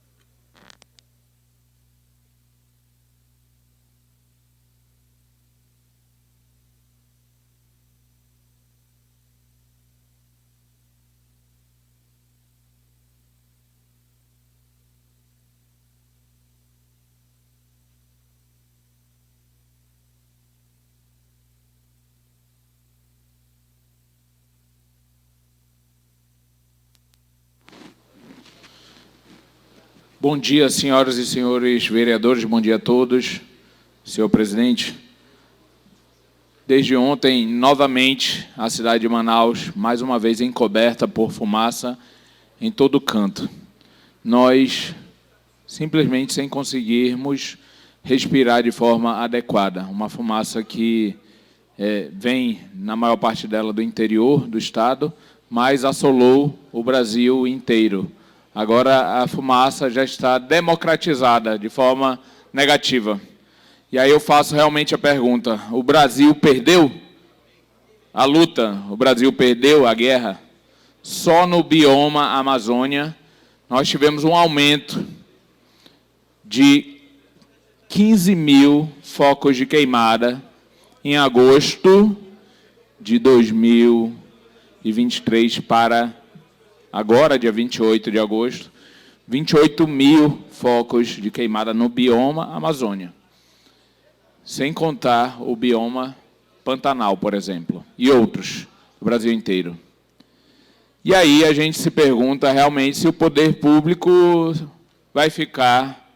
Bom dia, senhoras e senhores vereadores, bom dia a todos. Senhor presidente, desde ontem, novamente, a cidade de Manaus, mais uma vez encoberta por fumaça em todo canto. Nós, simplesmente sem conseguirmos respirar de forma adequada. Uma fumaça que vem, na maior parte dela, do interior do estado, mas assolou o Brasil inteiro. Agora, a fumaça já está democratizada de forma negativa. E aí eu faço realmente a pergunta, o Brasil perdeu a luta? O Brasil perdeu a guerra? Só no bioma Amazônia, nós tivemos um aumento de 15 mil focos de queimada em agosto de 2023 para agora, dia 28 de agosto, 28 mil focos de queimada no bioma Amazônia. Sem contar o bioma Pantanal, por exemplo, e outros, do Brasil inteiro. E aí a gente se pergunta realmente se o poder público vai ficar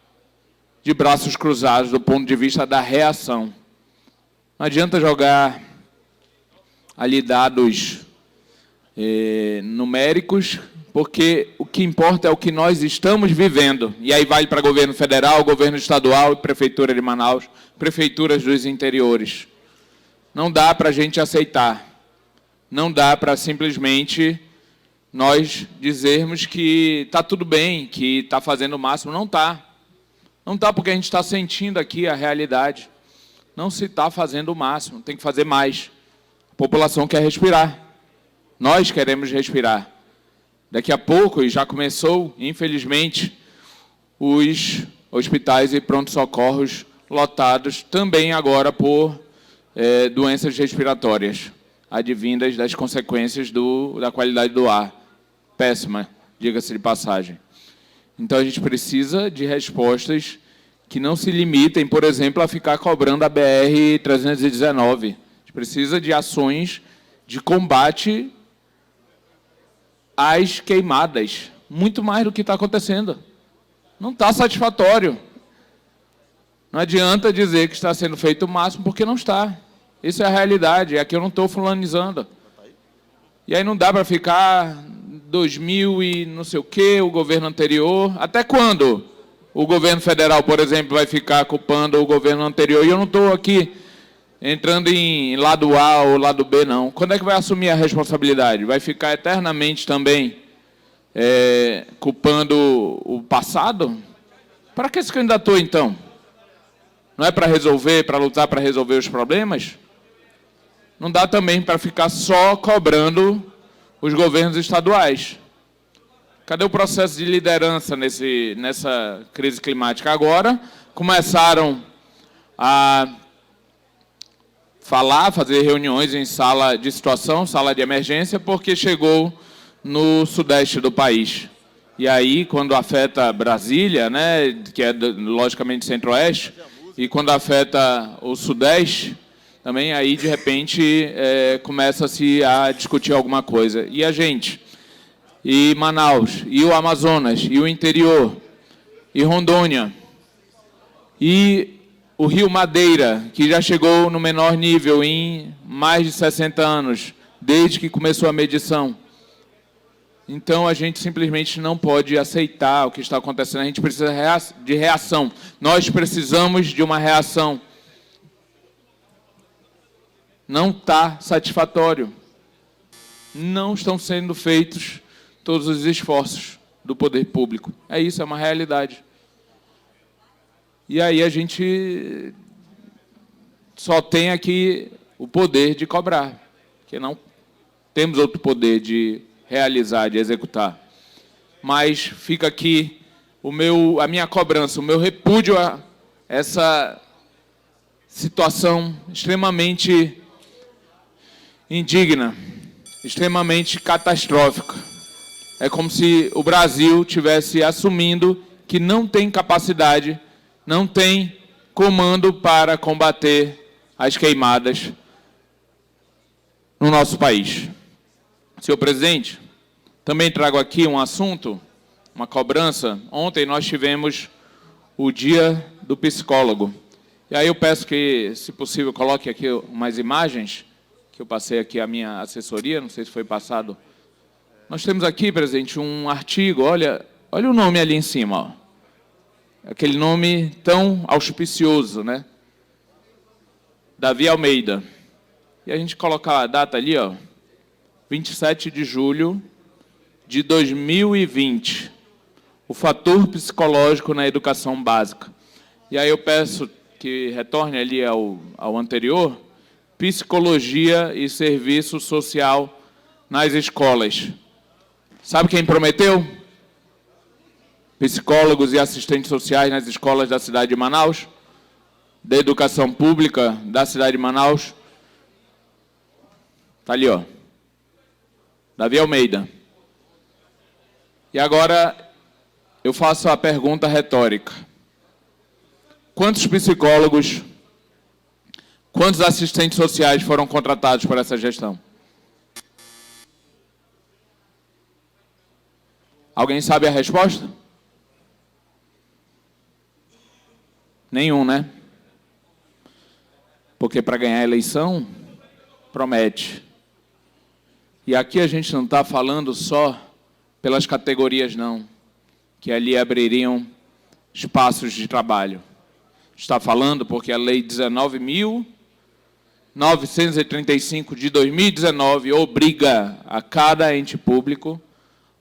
de braços cruzados do ponto de vista da reação. Não adianta jogar ali dados numéricos, porque o que importa é o que nós estamos vivendo. E aí vale para governo federal, governo estadual, prefeitura de Manaus, prefeituras dos interiores. Não dá para a gente aceitar. Não dá para simplesmente nós dizermos que está tudo bem, que está fazendo o máximo. Não está. Não está porque a gente está sentindo aqui a realidade. Não se está fazendo o máximo, tem que fazer mais. A população quer respirar. Nós queremos respirar. Daqui a pouco, e já começou, infelizmente, os hospitais e pronto-socorros lotados também agora por doenças respiratórias, advindas das consequências da qualidade do ar. Péssima, diga-se de passagem. Então, a gente precisa de respostas que não se limitem, por exemplo, a ficar cobrando a BR-319. A gente precisa de ações de combate às queimadas, muito mais do que está acontecendo. Não está satisfatório. Não adianta dizer que está sendo feito o máximo, porque não está. Isso é a realidade, aqui eu não estou fulanizando. E aí não dá para ficar 2000 e não sei o quê, o governo anterior. Até quando o governo federal, por exemplo, vai ficar culpando o governo anterior? E eu não estou aqui entrando em lado A ou lado B, não. Quando é que vai assumir a responsabilidade? Vai ficar eternamente também culpando o passado? Para que se candidatou, então? Não é para resolver, para lutar para resolver os problemas? Não dá também para ficar só cobrando os governos estaduais. Cadê o processo de liderança nessa crise climática? Agora começaram a fazer reuniões em sala de situação, sala de emergência, porque chegou no sudeste do país. E aí, quando afeta Brasília, né, que é logicamente centro-oeste, e quando afeta o sudeste, também aí, de repente, começa-se a discutir alguma coisa. E a gente, e Manaus, e o Amazonas, e o interior, e Rondônia, e o Rio Madeira, que já chegou no menor nível em mais de 60 anos, desde que começou a medição. Então, a gente simplesmente não pode aceitar o que está acontecendo. A gente precisa de reação. Nós precisamos de uma reação. Não está satisfatório. Não estão sendo feitos todos os esforços do poder público. É isso, é uma realidade. E aí a gente só tem aqui o poder de cobrar, porque não temos outro poder de realizar, de executar. Mas fica aqui a minha cobrança, o meu repúdio a essa situação extremamente indigna, extremamente catastrófica. É como se o Brasil tivesse assumindo que não tem capacidade, não tem comando para combater as queimadas no nosso país. Senhor presidente, também trago aqui um assunto, uma cobrança. Ontem nós tivemos o Dia do Psicólogo. E aí eu peço que, se possível, coloque aqui umas imagens, que eu passei aqui a minha assessoria, não sei se foi passado. Nós temos aqui, presidente, um artigo, olha o nome ali em cima, ó. Aquele nome tão auspicioso, né? Davi Almeida. e a gente colocar a data ali, ó, 27 de julho de 2020, o fator psicológico na educação básica. E aí eu peço que retorne ali ao anterior, psicologia e serviço social nas escolas. Sabe quem prometeu? Psicólogos e assistentes sociais nas escolas da cidade de Manaus, da educação pública da cidade de Manaus. Está ali, ó. Davi Almeida. E agora eu faço a pergunta retórica. Quantos psicólogos, quantos assistentes sociais foram contratados por essa gestão? Alguém sabe a resposta? Nenhum, né? Porque para ganhar a eleição, promete. E aqui a gente não está falando só pelas categorias, não, que ali abririam espaços de trabalho. Está falando porque a Lei 19.935 de 2019 obriga a cada ente público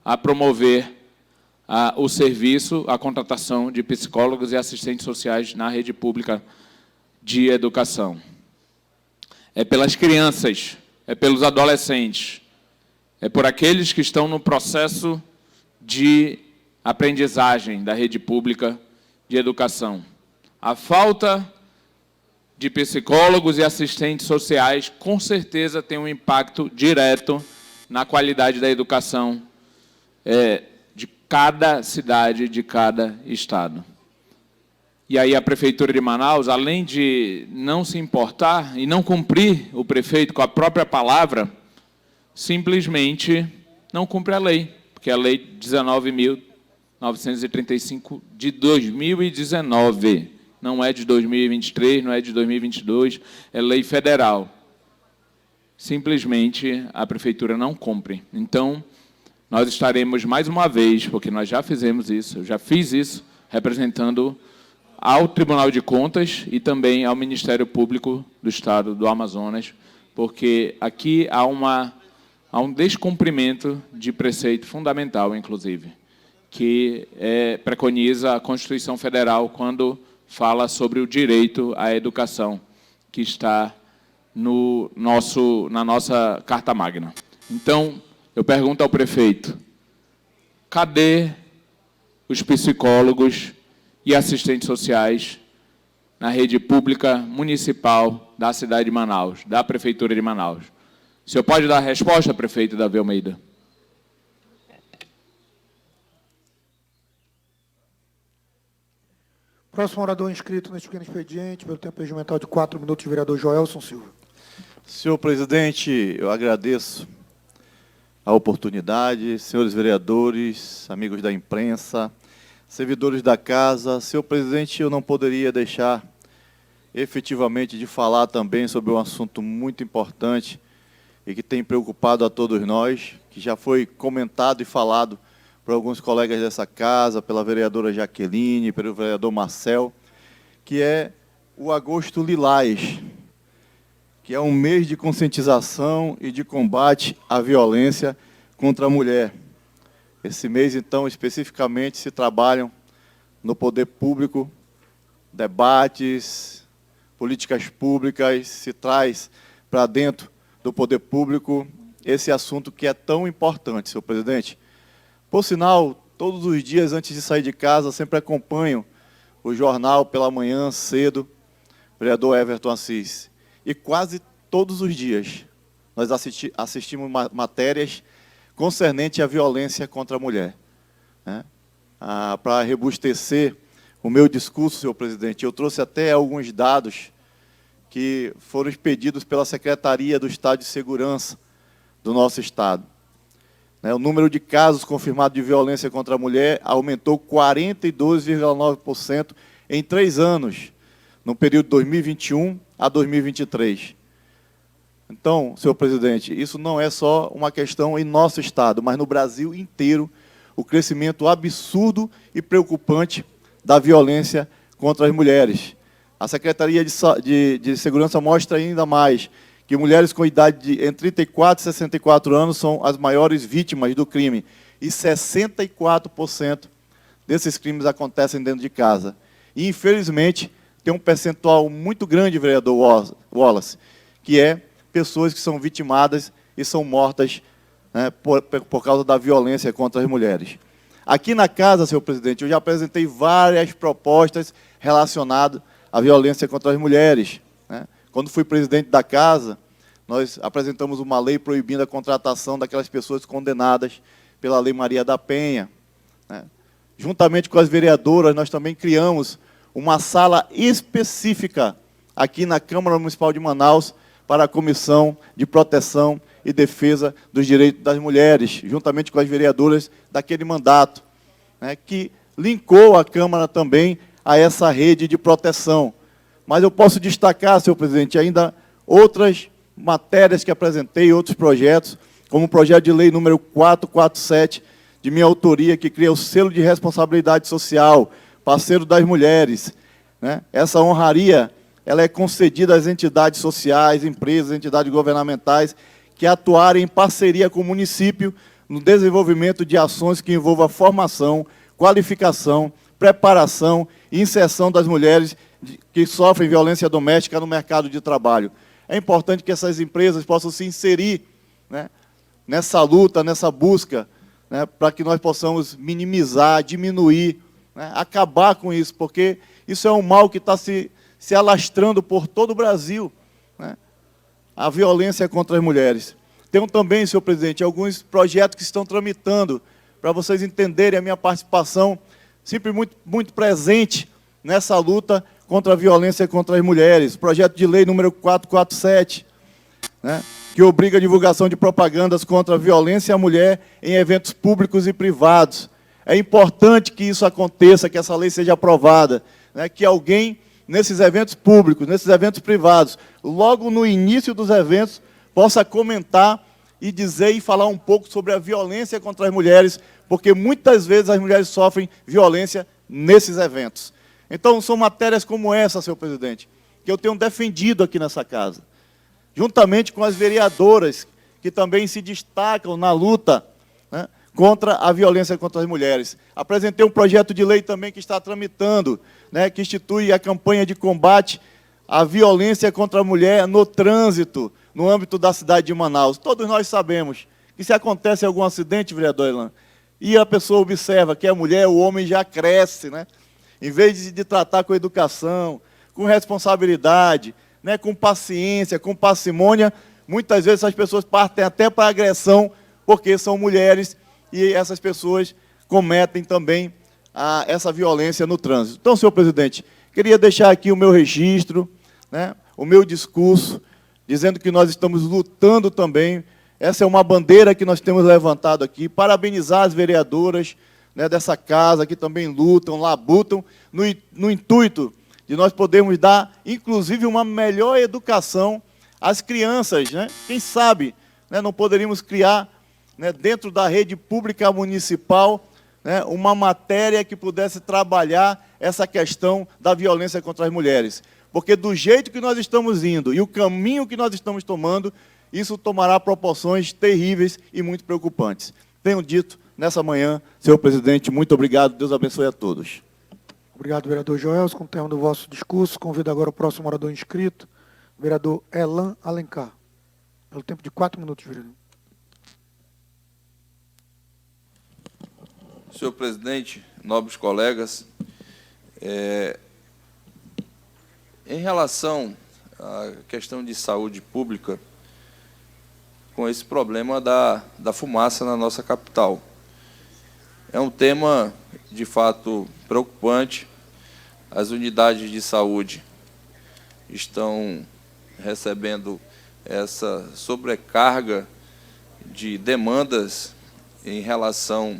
a promover o serviço, a contratação de psicólogos e assistentes sociais na rede pública de educação. É pelas crianças, é pelos adolescentes, é por aqueles que estão no processo de aprendizagem da rede pública de educação. A falta de psicólogos e assistentes sociais, com certeza, tem um impacto direto na qualidade da educação de cada cidade, de cada estado. E aí a Prefeitura de Manaus, além de não se importar e não cumprir o prefeito com a própria palavra, simplesmente não cumpre a lei, porque a Lei 19.935 de 2019, não é de 2023, não é de 2022, é lei federal. Simplesmente a Prefeitura não cumpre. Então, nós estaremos mais uma vez, porque nós já fizemos isso, eu já fiz isso, representando ao Tribunal de Contas e também ao Ministério Público do Estado do Amazonas, porque aqui há um descumprimento de preceito fundamental, inclusive, que preconiza a Constituição Federal quando fala sobre o direito à educação, que está na nossa Carta Magna. Então, eu pergunto ao prefeito, cadê os psicólogos e assistentes sociais na rede pública municipal da cidade de Manaus, da Prefeitura de Manaus? O senhor pode dar a resposta, prefeito Davi Almeida? Próximo orador inscrito neste pequeno expediente, pelo tempo regimental de 4 minutos, vereador Joelson Silva. Senhor presidente, eu agradeço a oportunidade, senhores vereadores, amigos da imprensa, servidores da casa. Senhor presidente, eu não poderia deixar efetivamente de falar também sobre um assunto muito importante e que tem preocupado a todos nós, que já foi comentado e falado por alguns colegas dessa casa, pela vereadora Jaqueline, pelo vereador Marcel, que é o Agosto Lilás, que é um mês de conscientização e de combate à violência contra a mulher. Esse mês, então, especificamente, se trabalham no poder público, debates, políticas públicas, se traz para dentro do poder público esse assunto que é tão importante, senhor presidente. Por sinal, todos os dias antes de sair de casa, sempre acompanho o jornal pela manhã, cedo, vereador Everton Assis. E quase todos os dias nós assistimos matérias concernentes à violência contra a mulher. Né? Para robustecer o meu discurso, senhor presidente, eu trouxe até alguns dados que foram expedidos pela Secretaria do Estado de Segurança do nosso Estado. O número de casos confirmados de violência contra a mulher aumentou 42,9% em 3 anos, no período de 2021 a 2023. Então, senhor presidente, isso não é só uma questão em nosso Estado, mas no Brasil inteiro, o crescimento absurdo e preocupante da violência contra as mulheres. A Secretaria de Segurança mostra ainda mais que mulheres com idade entre 34 e 64 anos são as maiores vítimas do crime, e 64% desses crimes acontecem dentro de casa. E, infelizmente, tem um percentual muito grande, vereador Wallace, que é pessoas que são vitimadas e são mortas, né, por causa da violência contra as mulheres. Aqui na casa, senhor presidente, eu já apresentei várias propostas relacionadas à violência contra as mulheres, né? Quando fui presidente da casa, nós apresentamos uma lei proibindo a contratação daquelas pessoas condenadas pela Lei Maria da Penha, né? Juntamente com as vereadoras, nós também criamos uma sala específica aqui na Câmara Municipal de Manaus para a Comissão de Proteção e Defesa dos Direitos das Mulheres, juntamente com as vereadoras daquele mandato, né, que linkou a Câmara também a essa rede de proteção. Mas eu posso destacar, senhor presidente, ainda outras matérias que apresentei, outros projetos, como o projeto de lei número 447, de minha autoria, que cria o selo de responsabilidade social, parceiro das mulheres, né? Essa honraria, ela é concedida às entidades sociais, empresas, entidades governamentais, que atuarem em parceria com o município no desenvolvimento de ações que envolvam a formação, qualificação, preparação e inserção das mulheres que sofrem violência doméstica no mercado de trabalho. É importante que essas empresas possam se inserir, né, nessa luta, nessa busca, né, para que nós possamos minimizar, diminuir, né, acabar com isso, porque isso é um mal que está se alastrando por todo o Brasil, né, a violência contra as mulheres. Tenho também, senhor presidente, alguns projetos que estão tramitando, para vocês entenderem a minha participação, sempre muito presente nessa luta contra a violência contra as mulheres. Projeto de lei número 447, né, que obriga a divulgação de propagandas contra a violência à mulher em eventos públicos e privados. É importante que isso aconteça, que essa lei seja aprovada, né, que alguém, nesses eventos públicos, nesses eventos privados, logo no início dos eventos, possa comentar e dizer e falar um pouco sobre a violência contra as mulheres, porque muitas vezes as mulheres sofrem violência nesses eventos. Então, são matérias como essa, senhor presidente, que eu tenho defendido aqui nessa casa, juntamente com as vereadoras, que também se destacam na luta, né, contra a violência contra as mulheres. Apresentei um projeto de lei também que está tramitando, né, que institui a campanha de combate à violência contra a mulher no trânsito, no âmbito da cidade de Manaus. Todos nós sabemos que se acontece algum acidente, vereador Elan, e a pessoa observa que a mulher, o homem já cresce, né? Em vez de tratar com educação, com responsabilidade, né, com paciência, com parcimônia, muitas vezes as pessoas partem até para a agressão, porque são mulheres e essas pessoas cometem também essa violência no trânsito. Então, senhor presidente, queria deixar aqui o meu registro, né, o meu discurso, dizendo que nós estamos lutando também. Essa é uma bandeira que nós temos levantado aqui. Parabenizar as vereadoras, né, dessa casa, que também lutam, labutam, no intuito de nós podermos dar, inclusive, uma melhor educação às crianças, né? Quem sabe, né, não poderíamos criar, né, dentro da rede pública municipal, né, uma matéria que pudesse trabalhar essa questão da violência contra as mulheres. Porque do jeito que nós estamos indo e o caminho que nós estamos tomando, isso tomará proporções terríveis e muito preocupantes. Tenho dito nessa manhã, senhor presidente, muito obrigado, Deus abençoe a todos. Obrigado, vereador Joelson. Com o termo do vosso discurso, convido agora o próximo orador inscrito, o vereador Elan Alencar. Pelo tempo de 4 minutos, vereador. Senhor presidente, nobres colegas, em relação à questão de saúde pública, com esse problema da fumaça na nossa capital. É um tema, de fato, preocupante. As unidades de saúde estão recebendo essa sobrecarga de demandas em relação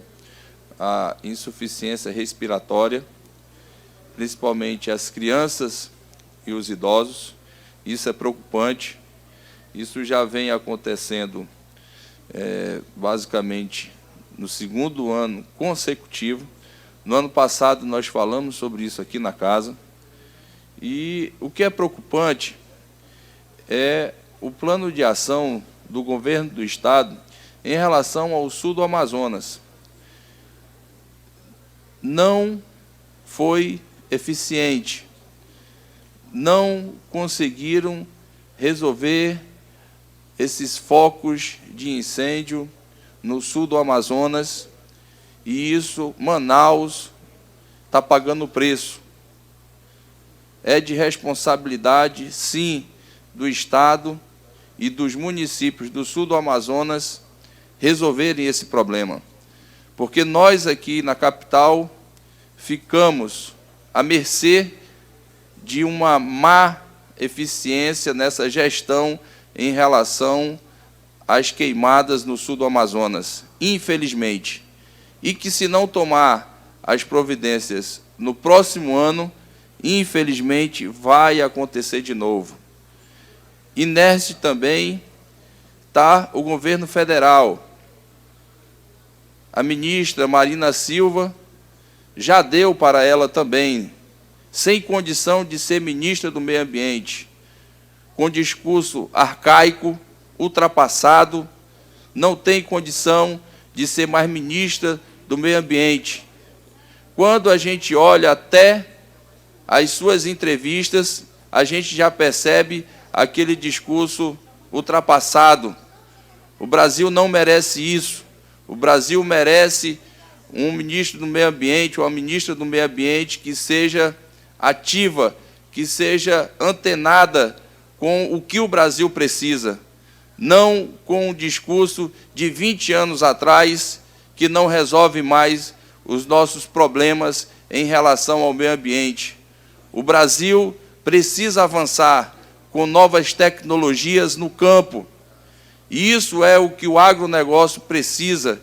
à insuficiência respiratória, principalmente as crianças e os idosos. Isso é preocupante. Isso já vem acontecendo, basicamente, no 2º ano consecutivo. No ano passado, nós falamos sobre isso aqui na casa. E o que é preocupante é o plano de ação do governo do Estado em relação ao sul do Amazonas. Não foi eficiente. Não conseguiram resolver esses focos de incêndio no sul do Amazonas, e isso, Manaus está pagando o preço. É de responsabilidade, sim, do Estado e dos municípios do sul do Amazonas resolverem esse problema. Porque nós aqui na capital ficamos à mercê de uma má eficiência nessa gestão em relação às queimadas no sul do Amazonas, infelizmente. E que, se não tomar as providências no próximo ano, infelizmente vai acontecer de novo. Inerte também está o governo federal. A ministra Marina Silva já deu para ela também, sem condição de ser ministra do Meio Ambiente, com discurso arcaico, ultrapassado, não tem condição de ser mais ministra do Meio Ambiente. Quando a gente olha até as suas entrevistas, a gente já percebe aquele discurso ultrapassado. O Brasil não merece isso. O Brasil merece um ministro do Meio Ambiente ou uma ministra do Meio Ambiente que seja ativa, que seja antenada com o que o Brasil precisa, não com um discurso de 20 anos atrás que não resolve mais os nossos problemas em relação ao meio ambiente. O Brasil precisa avançar com novas tecnologias no campo. E isso é o que o agronegócio precisa,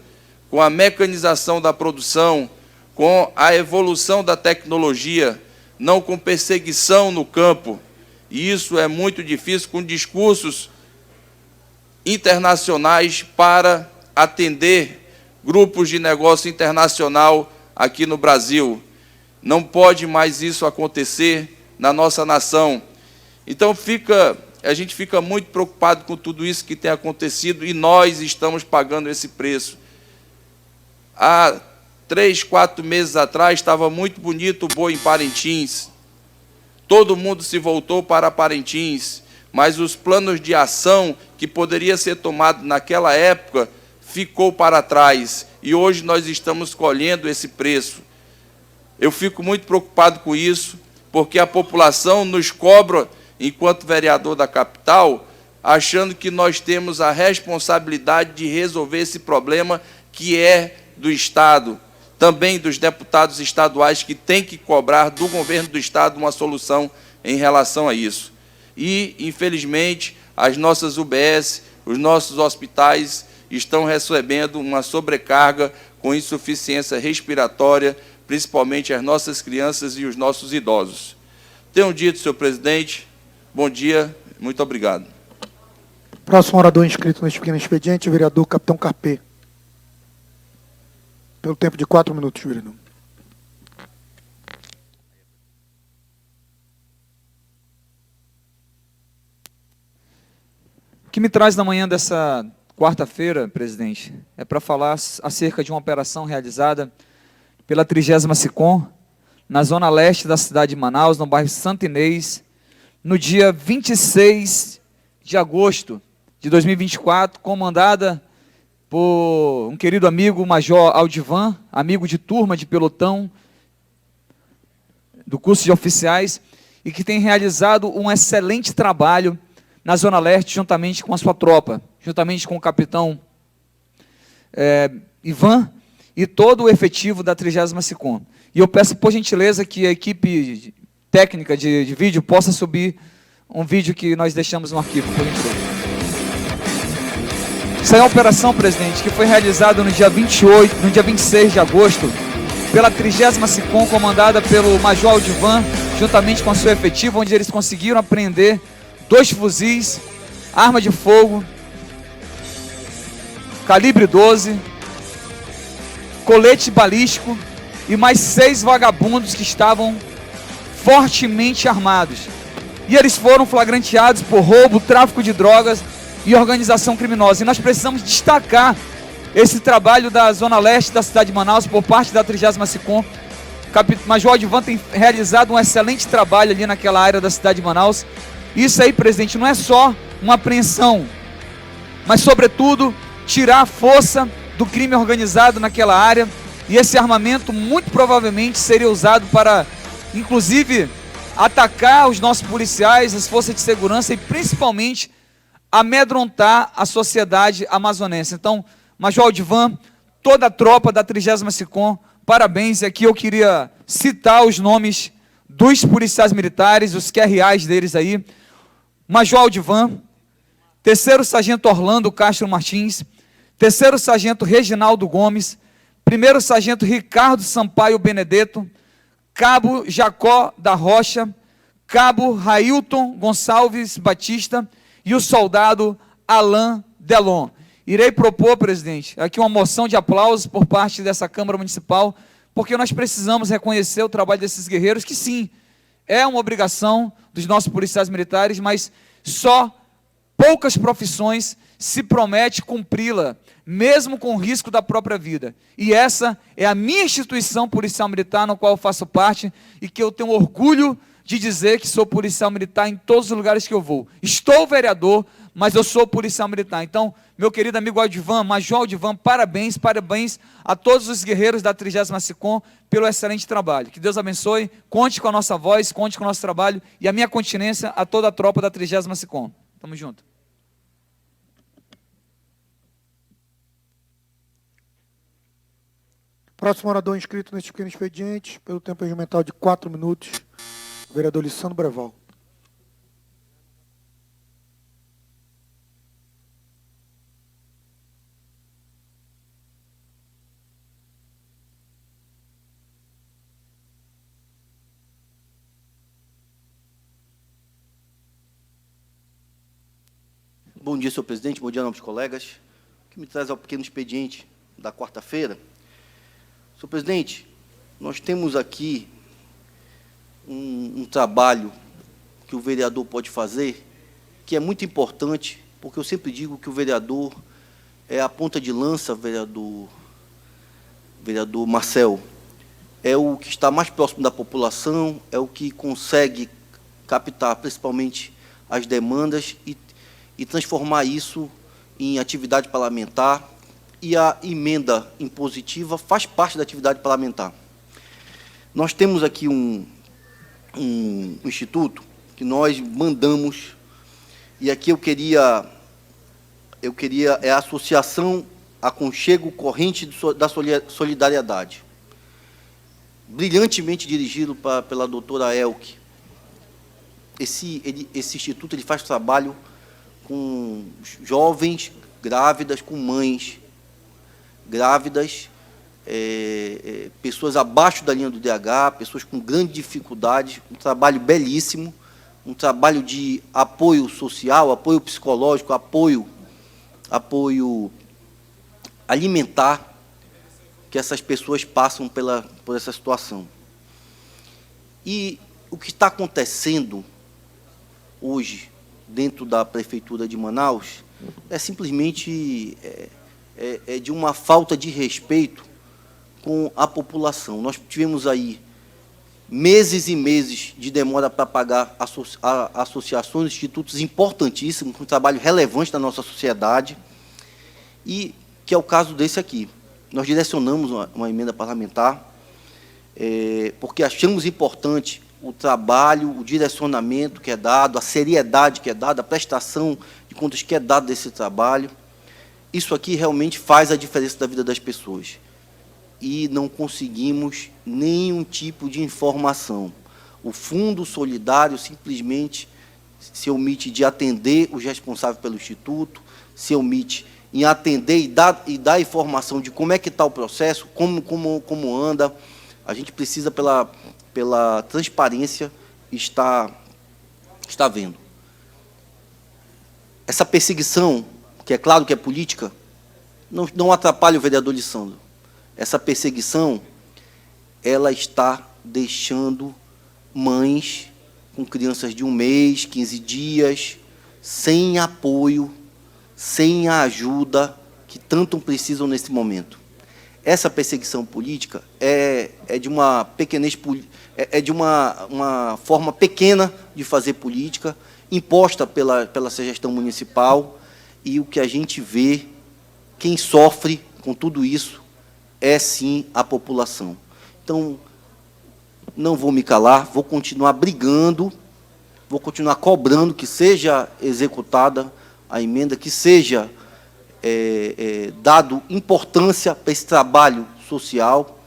com a mecanização da produção, com a evolução da tecnologia, não com perseguição no campo. E isso é muito difícil com discursos internacionais para atender grupos de negócio internacional aqui no Brasil. Não pode mais isso acontecer na nossa nação. Então a gente fica muito preocupado com tudo isso que tem acontecido e nós estamos pagando esse preço. Há 3, 4 meses atrás estava muito bonito o boi em Parintins. Todo mundo se voltou para Parintins, mas os planos de ação que poderia ser tomado naquela época ficou para trás e hoje nós estamos colhendo esse preço. Eu fico muito preocupado com isso, porque a população nos cobra, enquanto vereador da capital, achando que nós temos a responsabilidade de resolver esse problema que é do Estado, também dos deputados estaduais que têm que cobrar do governo do Estado uma solução em relação a isso. E, infelizmente, as nossas UBS, os nossos hospitais estão recebendo uma sobrecarga com insuficiência respiratória, principalmente as nossas crianças e os nossos idosos. Tenham dito, senhor presidente, bom dia, muito obrigado. Próximo orador inscrito neste pequeno expediente, o vereador Capitão Carpê. Pelo tempo de 4 minutos, vereador. O que me traz na manhã dessa quarta-feira, presidente, é para falar acerca de uma operação realizada pela 30ª SICOM, na zona leste da cidade de Manaus, no bairro Santo Inês, no dia 26 de agosto de 2024, comandada por um querido amigo, Major Aldivan, amigo de turma, de pelotão, do curso de oficiais, e que tem realizado um excelente trabalho na Zona Leste, juntamente com a sua tropa, juntamente com o capitão Ivan e todo o efetivo da 30ª SICOM. E eu peço, por gentileza, que a equipe técnica de vídeo possa subir um vídeo que nós deixamos no arquivo, por gentileza. Essa é uma operação, presidente, que foi realizada no dia 26 de agosto, pela 30ª SICOM, comandada pelo Major Aldivan, juntamente com a sua efetiva, onde eles conseguiram apreender 2 fuzis, arma de fogo, calibre 12, colete balístico e mais 6 vagabundos que estavam fortemente armados. e eles foram flagranteados por roubo, tráfico de drogas e organização criminosa. E nós precisamos destacar esse trabalho da Zona Leste da cidade de Manaus por parte da 30ª SICOM. Major Odivan tem realizado um excelente trabalho ali naquela área da cidade de Manaus. Isso aí, presidente, não é só uma apreensão, mas, sobretudo, tirar a força do crime organizado naquela área. E esse armamento, muito provavelmente, seria usado para, inclusive, atacar os nossos policiais, as forças de segurança e, principalmente, amedrontar a sociedade amazonense. Então, Major Odivan, toda a tropa da 30ª SICOM, parabéns. E aqui eu queria citar os nomes dos policiais militares, os QRAs deles aí. Major Odivan, 3º Sargento Orlando Castro Martins, 3º Sargento Reginaldo Gomes, 1º Sargento Ricardo Sampaio Benedetto, Cabo Jacó da Rocha, Cabo Railton Gonçalves Batista e o soldado Alain Delon. Irei propor, presidente, aqui uma moção de aplausos por parte dessa Câmara Municipal, porque nós precisamos reconhecer o trabalho desses guerreiros, que sim, é uma obrigação dos nossos policiais militares, mas só poucas profissões se promete cumpri-la, mesmo com o risco da própria vida. E essa é a minha instituição policial militar, no qual eu faço parte, e que eu tenho orgulho de dizer que sou policial militar em todos os lugares que eu vou. Estou vereador, mas eu sou policial militar. Então, meu querido amigo Odivan, Major Odivan, parabéns, parabéns a todos os guerreiros da 30ª SICOM pelo excelente trabalho. Que Deus abençoe, conte com a nossa voz, conte com o nosso trabalho e a minha continência a toda a tropa da 30ª SICOM. Tamo junto. Próximo orador inscrito neste pequeno expediente, pelo tempo regimental de 4 minutos, o vereador Lissandro Breval. Bom dia, senhor presidente. Bom dia, nobres colegas. O que me traz ao pequeno expediente da quarta-feira. Senhor presidente, nós temos aqui um trabalho que o vereador pode fazer, que é muito importante, porque eu sempre digo que o vereador é a ponta de lança, vereador Marcel, é o que está mais próximo da população, é o que consegue captar, principalmente, as demandas e transformar isso em atividade parlamentar, e a emenda impositiva faz parte da atividade parlamentar. Nós temos aqui um instituto que nós mandamos, e aqui eu queria é a Associação Aconchego Corrente da Solidariedade, brilhantemente dirigido pela doutora Elke. Esse instituto ele faz trabalho com jovens grávidas, com mães grávidas, pessoas abaixo da linha do DH, pessoas com grande dificuldade, um trabalho belíssimo, um trabalho de apoio social, apoio psicológico, apoio alimentar, que essas pessoas passam por essa situação. E o que está acontecendo hoje, dentro da Prefeitura de Manaus, é simplesmente de uma falta de respeito com a população. Nós tivemos aí meses e meses de demora para pagar associações, institutos importantíssimos, com um trabalho relevante da nossa sociedade, e que é o caso desse aqui. Nós direcionamos uma emenda parlamentar, porque achamos importante o trabalho, o direcionamento que é dado, a seriedade que é dada, a prestação de contas que é dada desse trabalho. Isso aqui realmente faz a diferença da vida das pessoas. E não conseguimos nenhum tipo de informação. O Fundo Solidário simplesmente se omite de atender os responsáveis pelo Instituto, se omite em atender e dar informação de como é que está o processo, como anda. A gente precisa, pela transparência, está vendo. Essa perseguição, que é claro que é política, não atrapalha o vereador Lissandro. Essa perseguição, ela está deixando mães com crianças de 1 mês, 15 dias, sem apoio, sem a ajuda que tanto precisam nesse momento. Essa perseguição política é de uma pequenez, de uma forma pequena de fazer política, imposta pela gestão municipal, e o que a gente vê, quem sofre com tudo isso, é sim a população. Então, não vou me calar, vou continuar brigando, vou continuar cobrando que seja executada a emenda, que seja dado importância para esse trabalho social.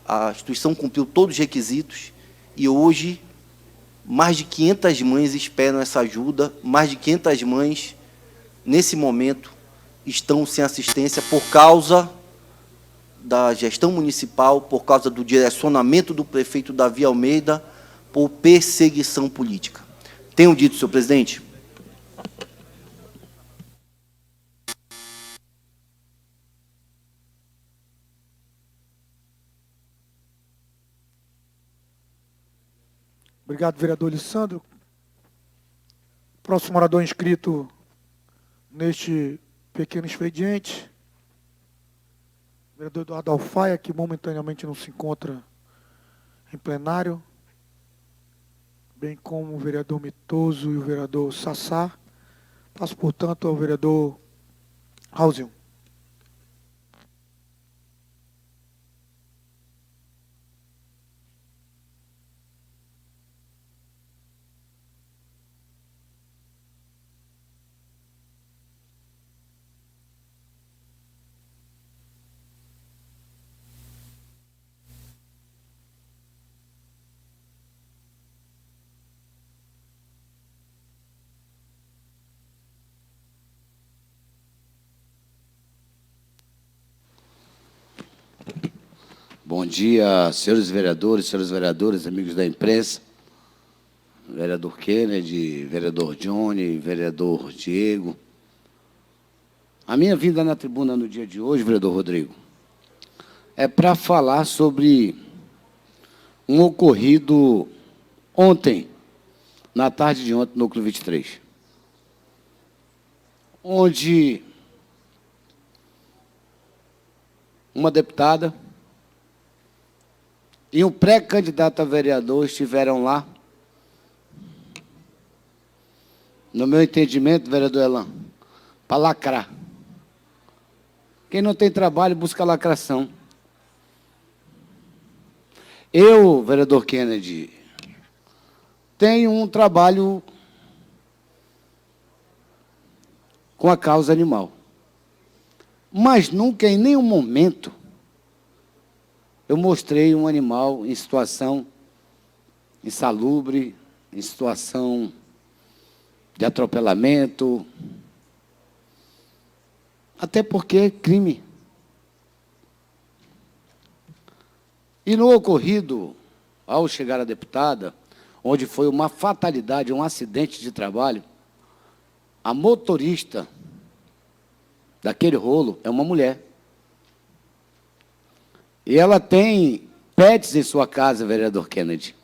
A instituição cumpriu todos os requisitos e hoje mais de 500 mães esperam essa ajuda, mais de 500 mães, nesse momento, estão sem assistência por causa da gestão municipal, por causa do direcionamento do prefeito Davi Almeida, por perseguição política. Tenho dito, senhor presidente. Obrigado, vereador Lissandro. Próximo orador inscrito neste pequeno expediente, vereador Eduardo Alfaia, que momentaneamente não se encontra em plenário, bem como o vereador Mitoso e o vereador Sassá. Passo, portanto, ao vereador Raulzinho. Bom dia, senhores vereadores, amigos da imprensa, vereador Kennedy, vereador Johnny, vereador Diego. A minha vinda na tribuna no dia de hoje, vereador Rodrigo, é para falar sobre um ocorrido ontem, na tarde de ontem, no Núcleo 23, onde uma deputada e um pré-candidato a vereador estiveram lá. No meu entendimento, vereador Elan, para lacrar. Quem não tem trabalho busca lacração. Eu, vereador Kennedy, tenho um trabalho com a causa animal. Mas nunca, em nenhum momento, eu mostrei um animal em situação insalubre, em situação de atropelamento, até porque é crime. E no ocorrido, ao chegar a deputada, onde foi uma fatalidade, um acidente de trabalho, a motorista daquele rolo é uma mulher. E ela tem pets em sua casa, vereador Kennedy.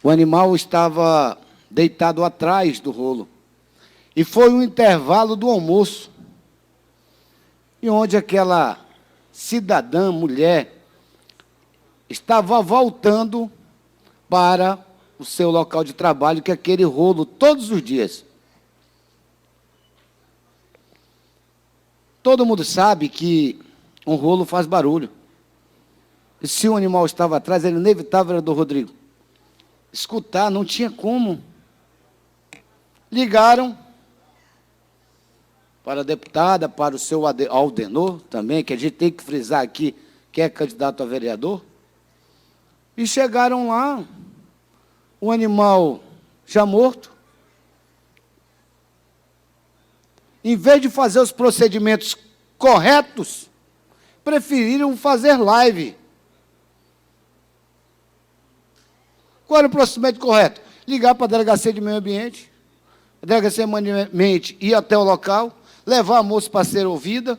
O animal estava deitado atrás do rolo. E foi um intervalo do almoço. E onde aquela cidadã, mulher, estava voltando para o seu local de trabalho, que é aquele rolo, todos os dias. Todo mundo sabe que um rolo faz barulho. E se o animal estava atrás, era inevitável, vereador Rodrigo, escutar, não tinha como. Ligaram para a deputada, para o seu Aldenor também, que a gente tem que frisar aqui, que é candidato a vereador, e chegaram lá, o animal já morto. Em vez de fazer os procedimentos corretos, preferiram fazer live. Qual era o procedimento correto? Ligar para a Delegacia de Meio Ambiente, a Delegacia de Meio Ambiente ir até o local, levar a moça para ser ouvida.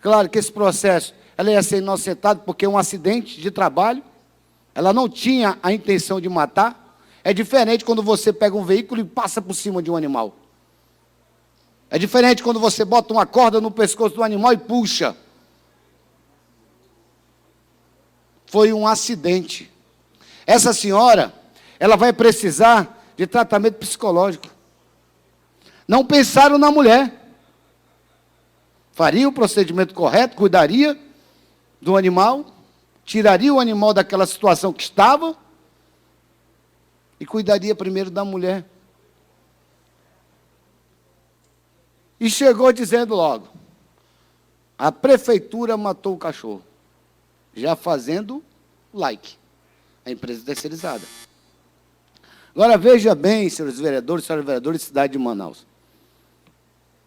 Claro que esse processo ela ia ser inocentada porque é um acidente de trabalho, ela não tinha a intenção de matar. É diferente quando você pega um veículo e passa por cima de um animal. É diferente quando você bota uma corda no pescoço do animal e puxa. Foi um acidente. Essa senhora, ela vai precisar de tratamento psicológico. Não pensaram na mulher. Faria o procedimento correto, cuidaria do animal, tiraria o animal daquela situação que estava e cuidaria primeiro da mulher. E chegou dizendo logo, a prefeitura matou o cachorro, já fazendo like, a empresa terceirizada. Agora veja bem, senhores vereadores, senhoras vereadoras da cidade de Manaus.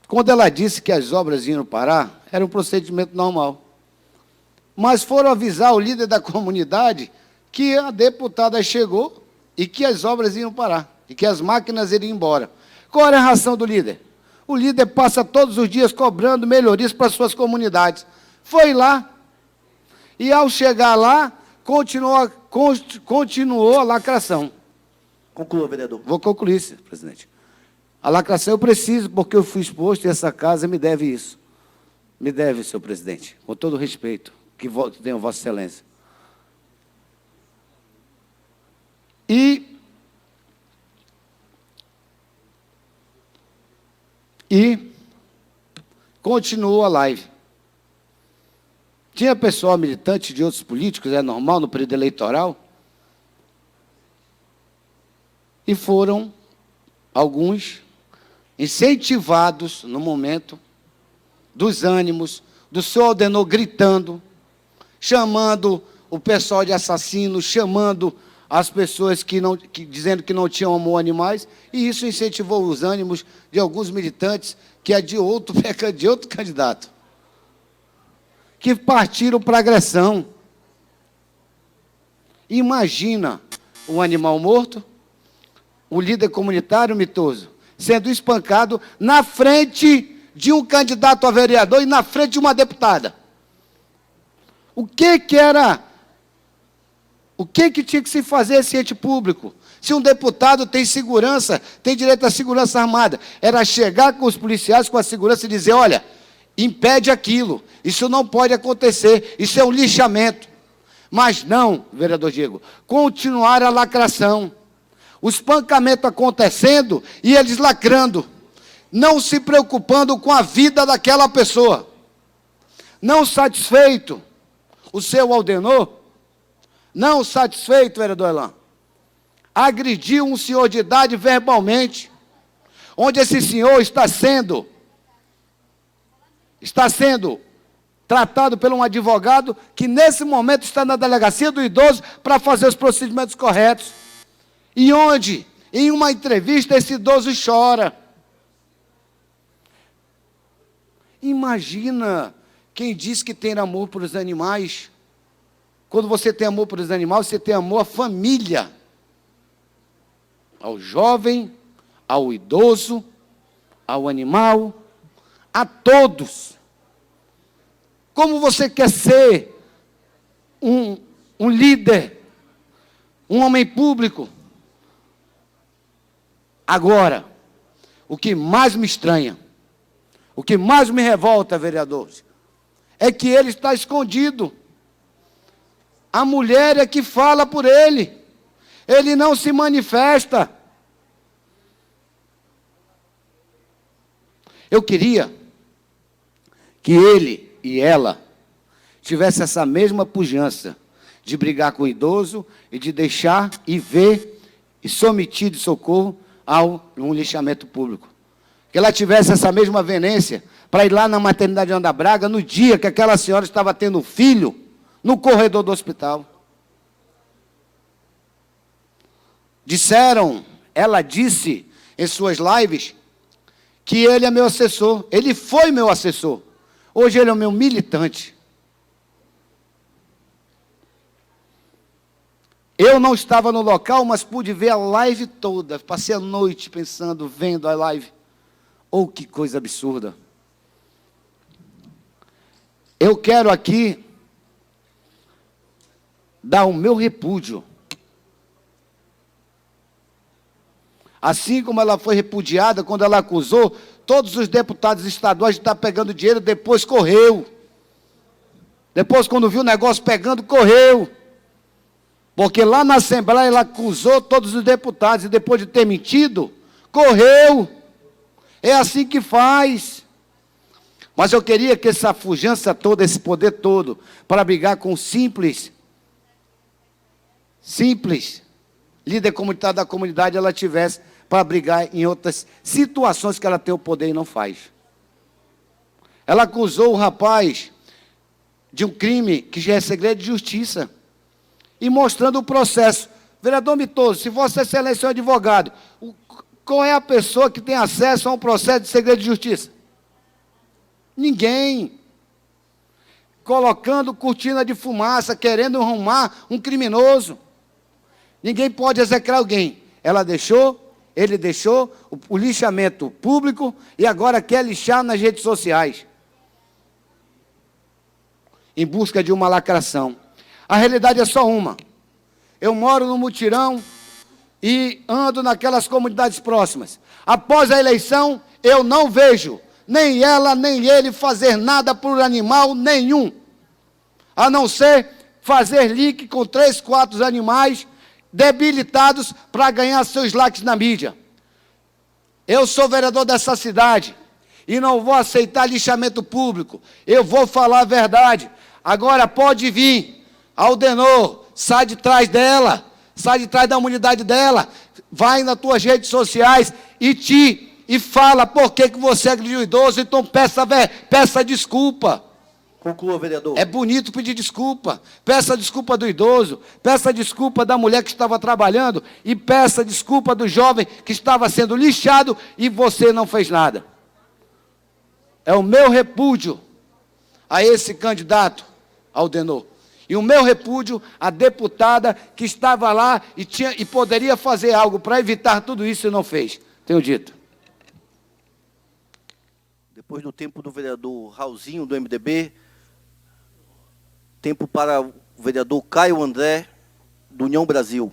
Quando ela disse que as obras iam parar, era um procedimento normal. Mas foram avisar o líder da comunidade que a deputada chegou e que as obras iam parar, e que as máquinas iriam embora. Qual era a reação do líder? O líder passa todos os dias cobrando melhorias para suas comunidades. Foi lá, e ao chegar lá, continuou a lacração. Conclua, vereador. Vou concluir, senhor presidente. A lacração eu preciso, porque eu fui exposto e essa casa me deve isso. Me deve, senhor presidente, com todo o respeito que tenho Vossa Excelência. E continuou a live. Tinha pessoal militante de outros políticos, é normal no período eleitoral, e foram alguns incentivados no momento dos ânimos, do senhor Aldenor gritando, chamando o pessoal de assassino, chamando as pessoas dizendo que não tinham amor a animais, e isso incentivou os ânimos de alguns militantes que é de outro candidato, que partiram para agressão. Imagina um animal morto, um líder comunitário mitoso, sendo espancado na frente de um candidato a vereador e na frente de uma deputada. O que tinha que se fazer esse ente público? Se um deputado tem segurança, tem direito à segurança armada, era chegar com os policiais, com a segurança e dizer, olha, impede aquilo, isso não pode acontecer, isso é um lixamento. Mas não, vereador Diego, continuar a lacração. O espancamento acontecendo e eles lacrando, não se preocupando com a vida daquela pessoa. Não satisfeito, o seu Aldenor, não satisfeito, vereador Elan, agrediu um senhor de idade verbalmente, onde esse senhor está sendo tratado por um advogado que, nesse momento, está na delegacia do idoso para fazer os procedimentos corretos. E onde, em uma entrevista, esse idoso chora. Imagina quem diz que tem amor por os animais. Quando você tem amor por os animais, você tem amor à família. Ao jovem, ao idoso, ao animal, a todos. Como você quer ser um líder, um homem público? Agora, o que mais me estranha, o que mais me revolta, vereadores, é que ele está escondido. A mulher é que fala por ele. Ele não se manifesta. Eu queria que ele e ela tivessem essa mesma pujança de brigar com o idoso e de deixar e ver e se omitir de socorro a um lixamento público. Que ela tivesse essa mesma venência para ir lá na maternidade Ana Braga no dia que aquela senhora estava tendo filho no corredor do hospital. Ela disse em suas lives que ele é meu assessor. Ele foi meu assessor. Hoje ele é o meu militante. Eu não estava no local, mas pude ver a live toda. Passei a noite pensando, vendo a live. Oh, que coisa absurda. Eu quero aqui dar o meu repúdio. Assim como ela foi repudiada quando ela acusou todos os deputados estaduais de estar pegando dinheiro, depois correu. Depois, quando viu o negócio pegando, correu. Porque lá na Assembleia ela acusou todos os deputados e depois de ter mentido, correu. É assim que faz. Mas eu queria que essa fujança toda, esse poder todo, para brigar com o simples líder comunitário da comunidade, ela tivesse para brigar em outras situações que ela tem o poder e não faz. Ela acusou o rapaz de um crime que já é segredo de justiça. E mostrando o processo. Vereador Mitoso, se Vossa Excelência é um advogado, qual é a pessoa que tem acesso a um processo de segredo de justiça? Ninguém. Colocando cortina de fumaça, querendo arrumar um criminoso. Ninguém pode execrar alguém. Ela deixou, ele deixou, o lixamento público e agora quer lixar nas redes sociais. Em busca de uma lacração. A realidade é só uma. Eu moro no Mutirão e ando naquelas comunidades próximas. Após a eleição, eu não vejo nem ela, nem ele fazer nada por animal nenhum. A não ser fazer link com 3, 4 animais debilitados para ganhar seus likes na mídia. Eu sou vereador dessa cidade e não vou aceitar lixamento público. Eu vou falar a verdade. Agora pode vir, Aldenor, sai de trás dela, sai de trás da unidade dela, vai nas tuas redes sociais e fala por que você agrediu o idoso, então peça desculpa. Conclua, vereador. É bonito pedir desculpa. Peça desculpa do idoso, peça desculpa da mulher que estava trabalhando e peça desculpa do jovem que estava sendo lixado e você não fez nada. É o meu repúdio a esse candidato, Aldenor. E o meu repúdio à deputada que estava lá e poderia fazer algo para evitar tudo isso e não fez. Tenho dito. Depois do tempo do vereador Raulzinho, do MDB, tempo para o vereador Caio André, do União Brasil,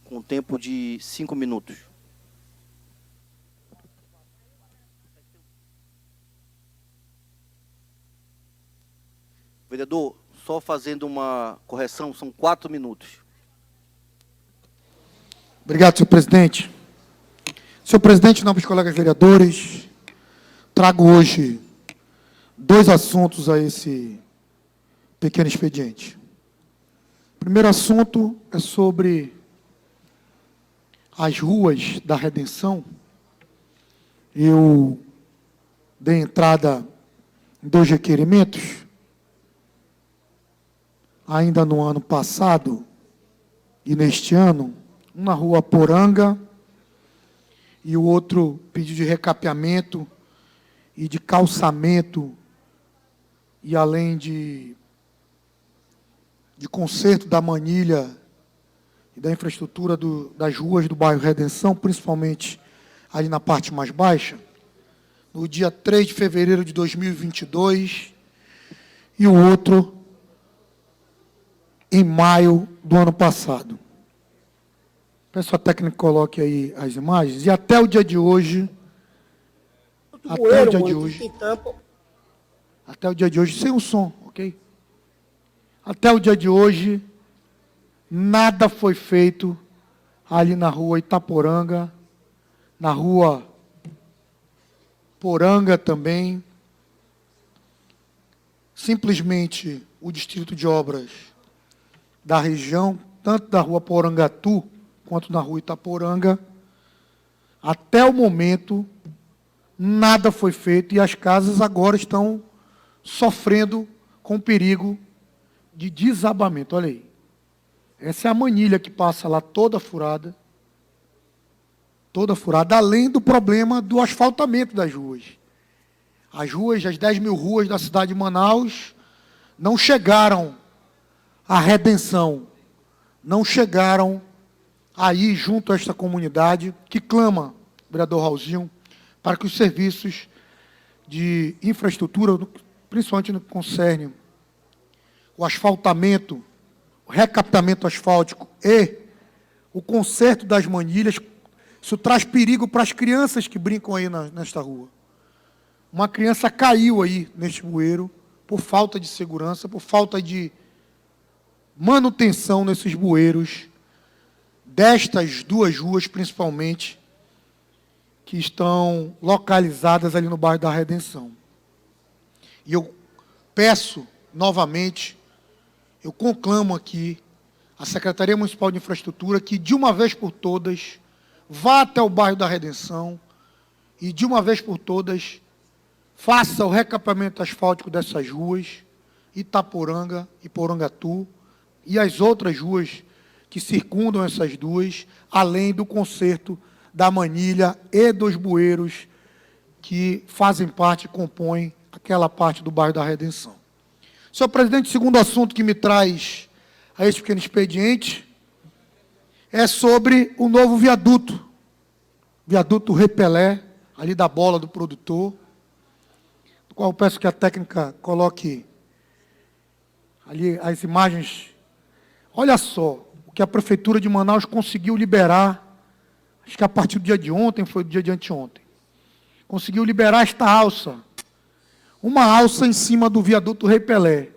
com tempo de 5 minutos. Vereador, só fazendo uma correção, são 4 minutos. Obrigado, senhor presidente. Senhor presidente, nobres colegas vereadores, trago hoje 2 assuntos a esse pequeno expediente. O primeiro assunto é sobre as ruas da Redenção. Eu dei entrada em 2 requerimentos, ainda no ano passado e neste ano, um na rua Poranga e o outro pedido de recapeamento e de calçamento e além de conserto da manilha e da infraestrutura das ruas do bairro Redenção, principalmente ali na parte mais baixa, no dia 3 de fevereiro de 2022, e o outro em maio do ano passado. Peço a técnica que coloque aí as imagens, e até o dia de hoje, sem o som, ok? Até o dia de hoje, nada foi feito ali na rua Itaporanga, na rua Poranga também. Simplesmente o Distrito de Obras da região, tanto da rua Porangatu, quanto na rua Itaporanga, até o momento, nada foi feito e as casas agora estão sofrendo com perigo de desabamento. Olha aí. Essa é a manilha que passa lá toda furada, além do problema do asfaltamento das ruas. As ruas, as 10 mil ruas da cidade de Manaus, não chegaram à Redenção, não chegaram aí junto a esta comunidade que clama, vereador Raulzinho, para que os serviços de infraestrutura, principalmente no que concerne o asfaltamento, recapeamento asfáltico e o conserto das manilhas, isso traz perigo para as crianças que brincam aí nesta rua. Uma criança caiu aí neste bueiro por falta de segurança, por falta de manutenção nesses bueiros, destas duas ruas principalmente, que estão localizadas ali no bairro da Redenção. E eu peço novamente, eu conclamo aqui a Secretaria Municipal de Infraestrutura que, de uma vez por todas, vá até o bairro da Redenção e, de uma vez por todas, faça o recapeamento asfáltico dessas ruas, Itaporanga e Porangatu, e as outras ruas que circundam essas duas, além do conserto da manilha e dos bueiros que fazem parte e compõem aquela parte do bairro da Redenção. Senhor presidente, o segundo assunto que me traz a este pequeno expediente é sobre o novo viaduto Repelé, ali da Bola do Produtor, do qual eu peço que a técnica coloque ali as imagens. Olha só o que a Prefeitura de Manaus conseguiu liberar, acho que a partir do dia de ontem, foi do dia de anteontem, conseguiu liberar esta alça, uma alça em cima do viaduto Repelé.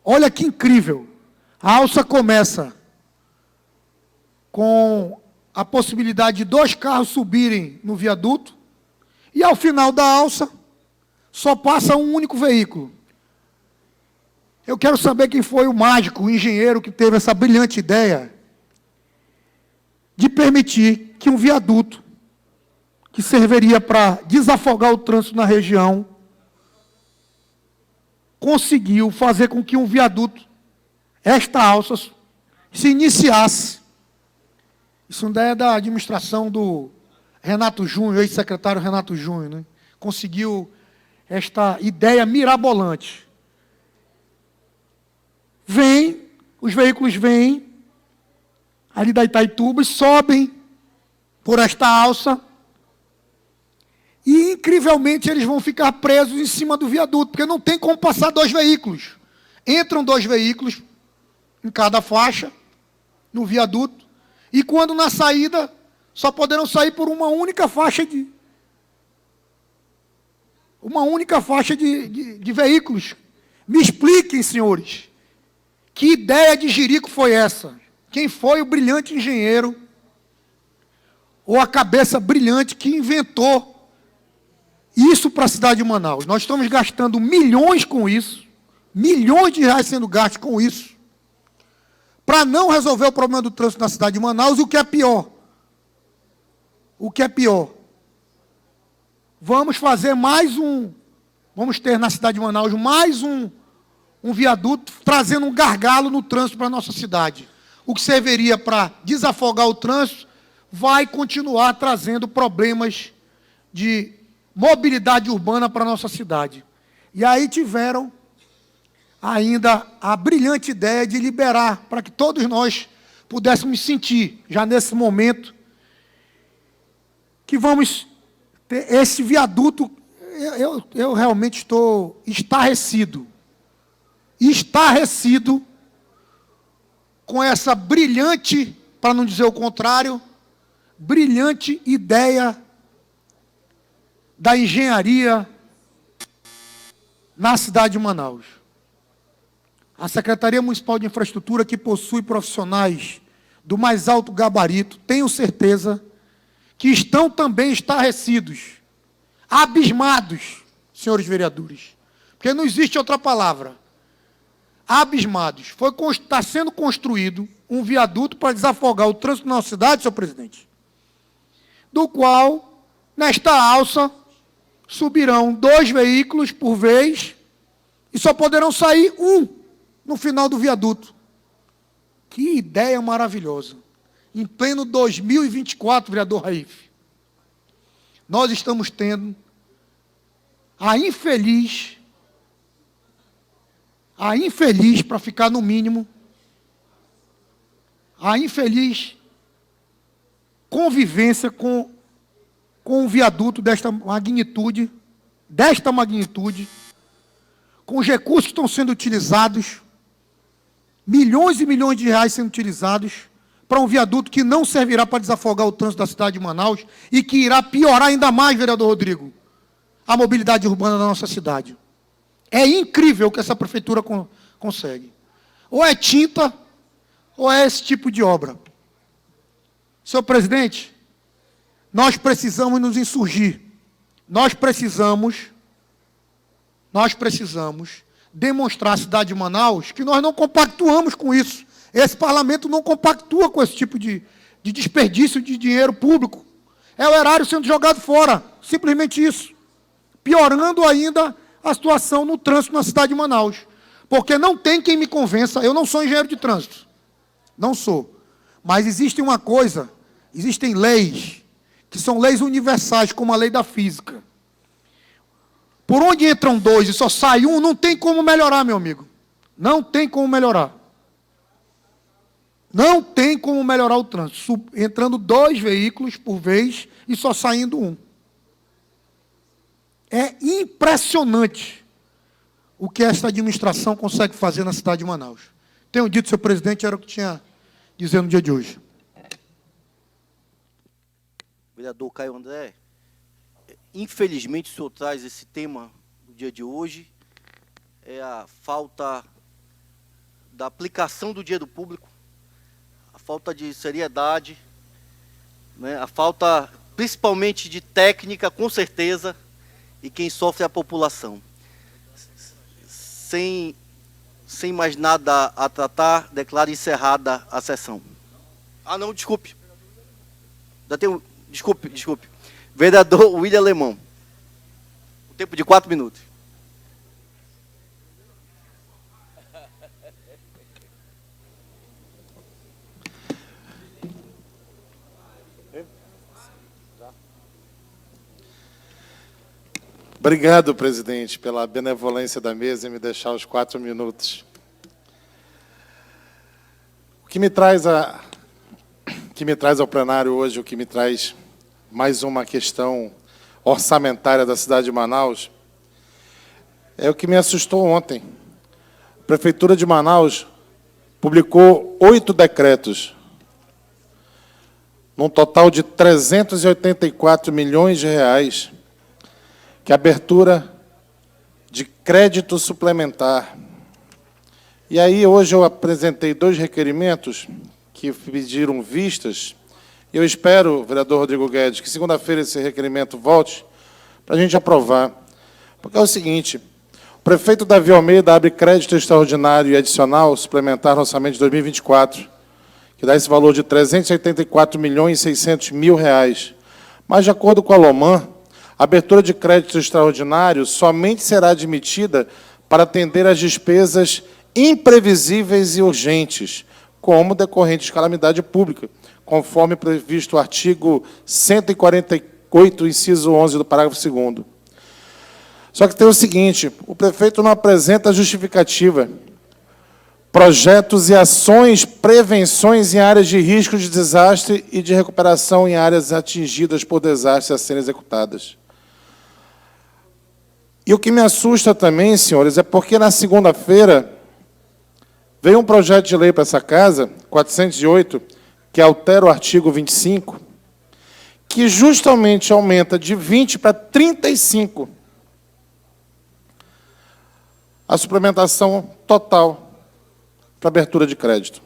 Olha que incrível, a alça começa com a possibilidade de 2 carros subirem no viaduto, e ao final da alça, só passa um único veículo. Eu quero saber quem foi o mágico, o engenheiro que teve essa brilhante ideia de permitir que um viaduto, que serviria para desafogar o trânsito na região, conseguiu fazer com que um viaduto, esta alça, se iniciasse. Isso ainda é da administração do Renato Júnior, ex-secretário Renato Júnior, né? Conseguiu esta ideia mirabolante. Os veículos vêm ali da Itaituba e sobem por esta alça e, incrivelmente, eles vão ficar presos em cima do viaduto, porque não tem como passar 2 veículos. Entram 2 veículos em cada faixa, no viaduto, e quando na saída, só poderão sair por uma única faixa de veículos. Me expliquem, senhores, que ideia de jirico foi essa? Quem foi o brilhante engenheiro ou a cabeça brilhante que inventou isso para a cidade de Manaus? Nós estamos gastando milhões com isso, milhões de reais sendo gastos com isso, para não resolver o problema do trânsito na cidade de Manaus. E o que é pior, vamos ter na cidade de Manaus mais um viaduto trazendo um gargalo no trânsito para a nossa cidade. O que serviria para desafogar o trânsito vai continuar trazendo problemas de mobilidade urbana para a nossa cidade. E aí tiveram ainda a brilhante ideia de liberar, para que todos nós pudéssemos sentir, já nesse momento, que vamos ter esse viaduto. Eu realmente estou estarrecido com essa brilhante, para não dizer o contrário, brilhante ideia da engenharia na cidade de Manaus. A Secretaria Municipal de Infraestrutura, que possui profissionais do mais alto gabarito, tenho certeza que estão também estarrecidos, abismados, senhores vereadores, porque não existe outra palavra, abismados. Está sendo construído um viaduto para desafogar o trânsito na nossa cidade, senhor presidente, do qual, nesta alça, subirão 2 veículos por vez e só poderão sair um no final do viaduto. Que ideia maravilhosa. Em pleno 2024, vereador Raif, nós estamos tendo a infeliz, para ficar no mínimo, a infeliz convivência com um viaduto desta magnitude, com os recursos que estão sendo utilizados, milhões e milhões de reais sendo utilizados para um viaduto que não servirá para desafogar o trânsito da cidade de Manaus e que irá piorar ainda mais, vereador Rodrigo, a mobilidade urbana da nossa cidade. É incrível o que essa prefeitura consegue. Ou é tinta, ou é esse tipo de obra. Senhor presidente, nós precisamos nos insurgir. Nós precisamos demonstrar à cidade de Manaus que nós não compactuamos com isso. Esse parlamento não compactua com esse tipo de desperdício de dinheiro público. É o erário sendo jogado fora, simplesmente isso. Piorando ainda a situação no trânsito na cidade de Manaus. Porque não tem quem me convença, eu não sou engenheiro de trânsito, não sou. Mas existe uma coisa, existem leis, que são leis universais, como a lei da física. Por onde entram dois e só sai um, não tem como melhorar, meu amigo. Não tem como melhorar. Não tem como melhorar o trânsito. Entrando 2 veículos por vez e só saindo um. É impressionante o que esta administração consegue fazer na cidade de Manaus. Tenho dito, senhor presidente, era o que tinha a dizer no dia de hoje. Vereador Caio André, infelizmente o senhor traz esse tema no dia de hoje, é a falta da aplicação do dinheiro público, a falta de seriedade, né, a falta principalmente de técnica, com certeza, e quem sofre é a população. Sem mais nada a tratar, declaro encerrada a sessão. Ah, não, desculpe. Já tenho... Desculpe. Vereador William Alemão. O tempo de 4 minutos. Obrigado, presidente, pela benevolência da mesa em me deixar os 4 minutos. O que me traz ao plenário hoje, o que me traz mais uma questão orçamentária da cidade de Manaus, é o que me assustou ontem. A Prefeitura de Manaus publicou 8 decretos, num total de 384 milhões de reais, que é abertura de crédito suplementar. E aí, hoje, eu apresentei 2 requerimentos que pediram vistas. Eu espero, vereador Rodrigo Guedes, que segunda-feira esse requerimento volte para a gente aprovar. Porque é o seguinte, o prefeito Davi Almeida abre crédito extraordinário e adicional suplementar no orçamento de 2024, que dá esse valor de R$ 384.600.000. Mas, de acordo com a Loman, a abertura de crédito extraordinário somente será admitida para atender às despesas imprevisíveis e urgentes, como decorrentes de calamidade pública, conforme previsto o artigo 148, inciso 11 do parágrafo 2º. Só que tem o seguinte, o prefeito não apresenta justificativa, projetos e ações, prevenções em áreas de risco de desastre e de recuperação em áreas atingidas por desastres a serem executadas. E o que me assusta também, senhores, é porque na segunda-feira veio um projeto de lei para essa casa, 408, que altera o artigo 25, que justamente aumenta de 20 para 35 a suplementação total para abertura de crédito.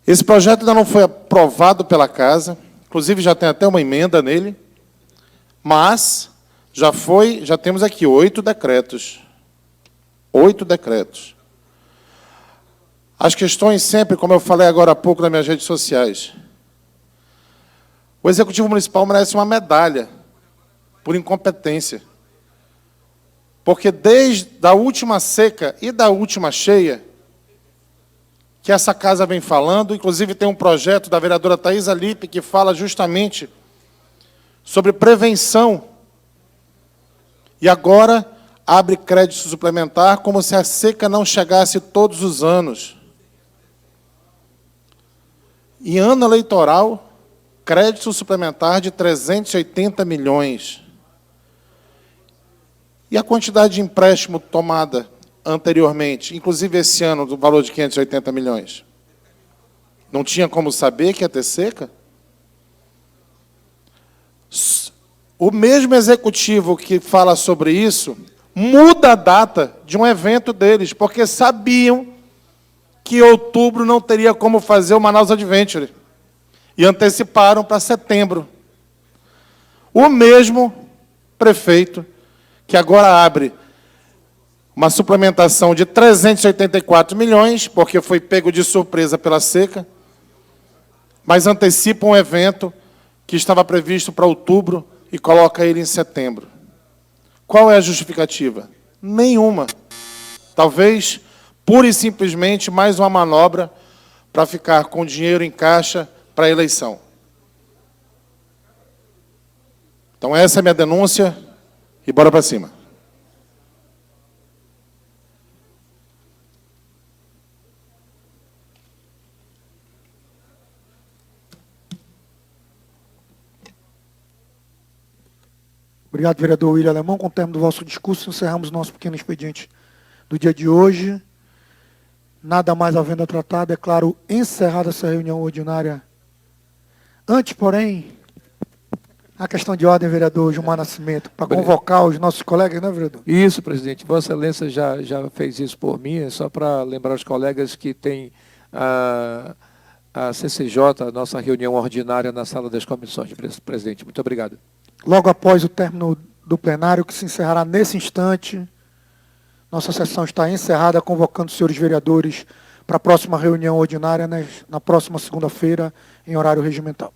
Esse projeto ainda não foi aprovado pela casa, inclusive já tem até uma emenda nele, mas já temos aqui 8 decretos. 8 decretos. As questões sempre, como eu falei agora há pouco nas minhas redes sociais, o Executivo Municipal merece uma medalha por incompetência. Porque desde a última seca e da última cheia, que essa casa vem falando, inclusive tem um projeto da vereadora Thaisa Lippe, que fala justamente sobre prevenção. E agora abre crédito suplementar como se a seca não chegasse todos os anos. Em ano eleitoral, crédito suplementar de 380 milhões. E a quantidade de empréstimo tomada anteriormente, inclusive esse ano, do valor de 580 milhões? Não tinha como saber que ia ter seca? O mesmo executivo que fala sobre isso muda a data de um evento deles, porque sabiam que em outubro não teria como fazer o Manaus Adventure. E anteciparam para setembro. O mesmo prefeito que agora abre uma suplementação de 384 milhões, porque foi pego de surpresa pela seca, mas antecipa um evento que estava previsto para outubro e coloca ele em setembro. Qual é a justificativa? Nenhuma. Talvez, pura e simplesmente, mais uma manobra para ficar com dinheiro em caixa para a eleição. Então, essa é a minha denúncia e bora para cima. Obrigado, vereador William Alemão. Com o término do vosso discurso, encerramos nosso pequeno expediente do dia de hoje. Nada mais havendo a tratar, declaro encerrada essa reunião ordinária. Antes, porém, a questão de ordem, vereador Gilmar Nascimento, para convocar os nossos colegas, né, vereador? Isso, presidente. Vossa Excelência já fez isso por mim, é só para lembrar os colegas que tem a CCJ, a nossa reunião ordinária na sala das comissões, presidente. Muito obrigado. Logo após o término do plenário, que se encerrará nesse instante, nossa sessão está encerrada, convocando os senhores vereadores para a próxima reunião ordinária, na próxima segunda-feira, em horário regimental.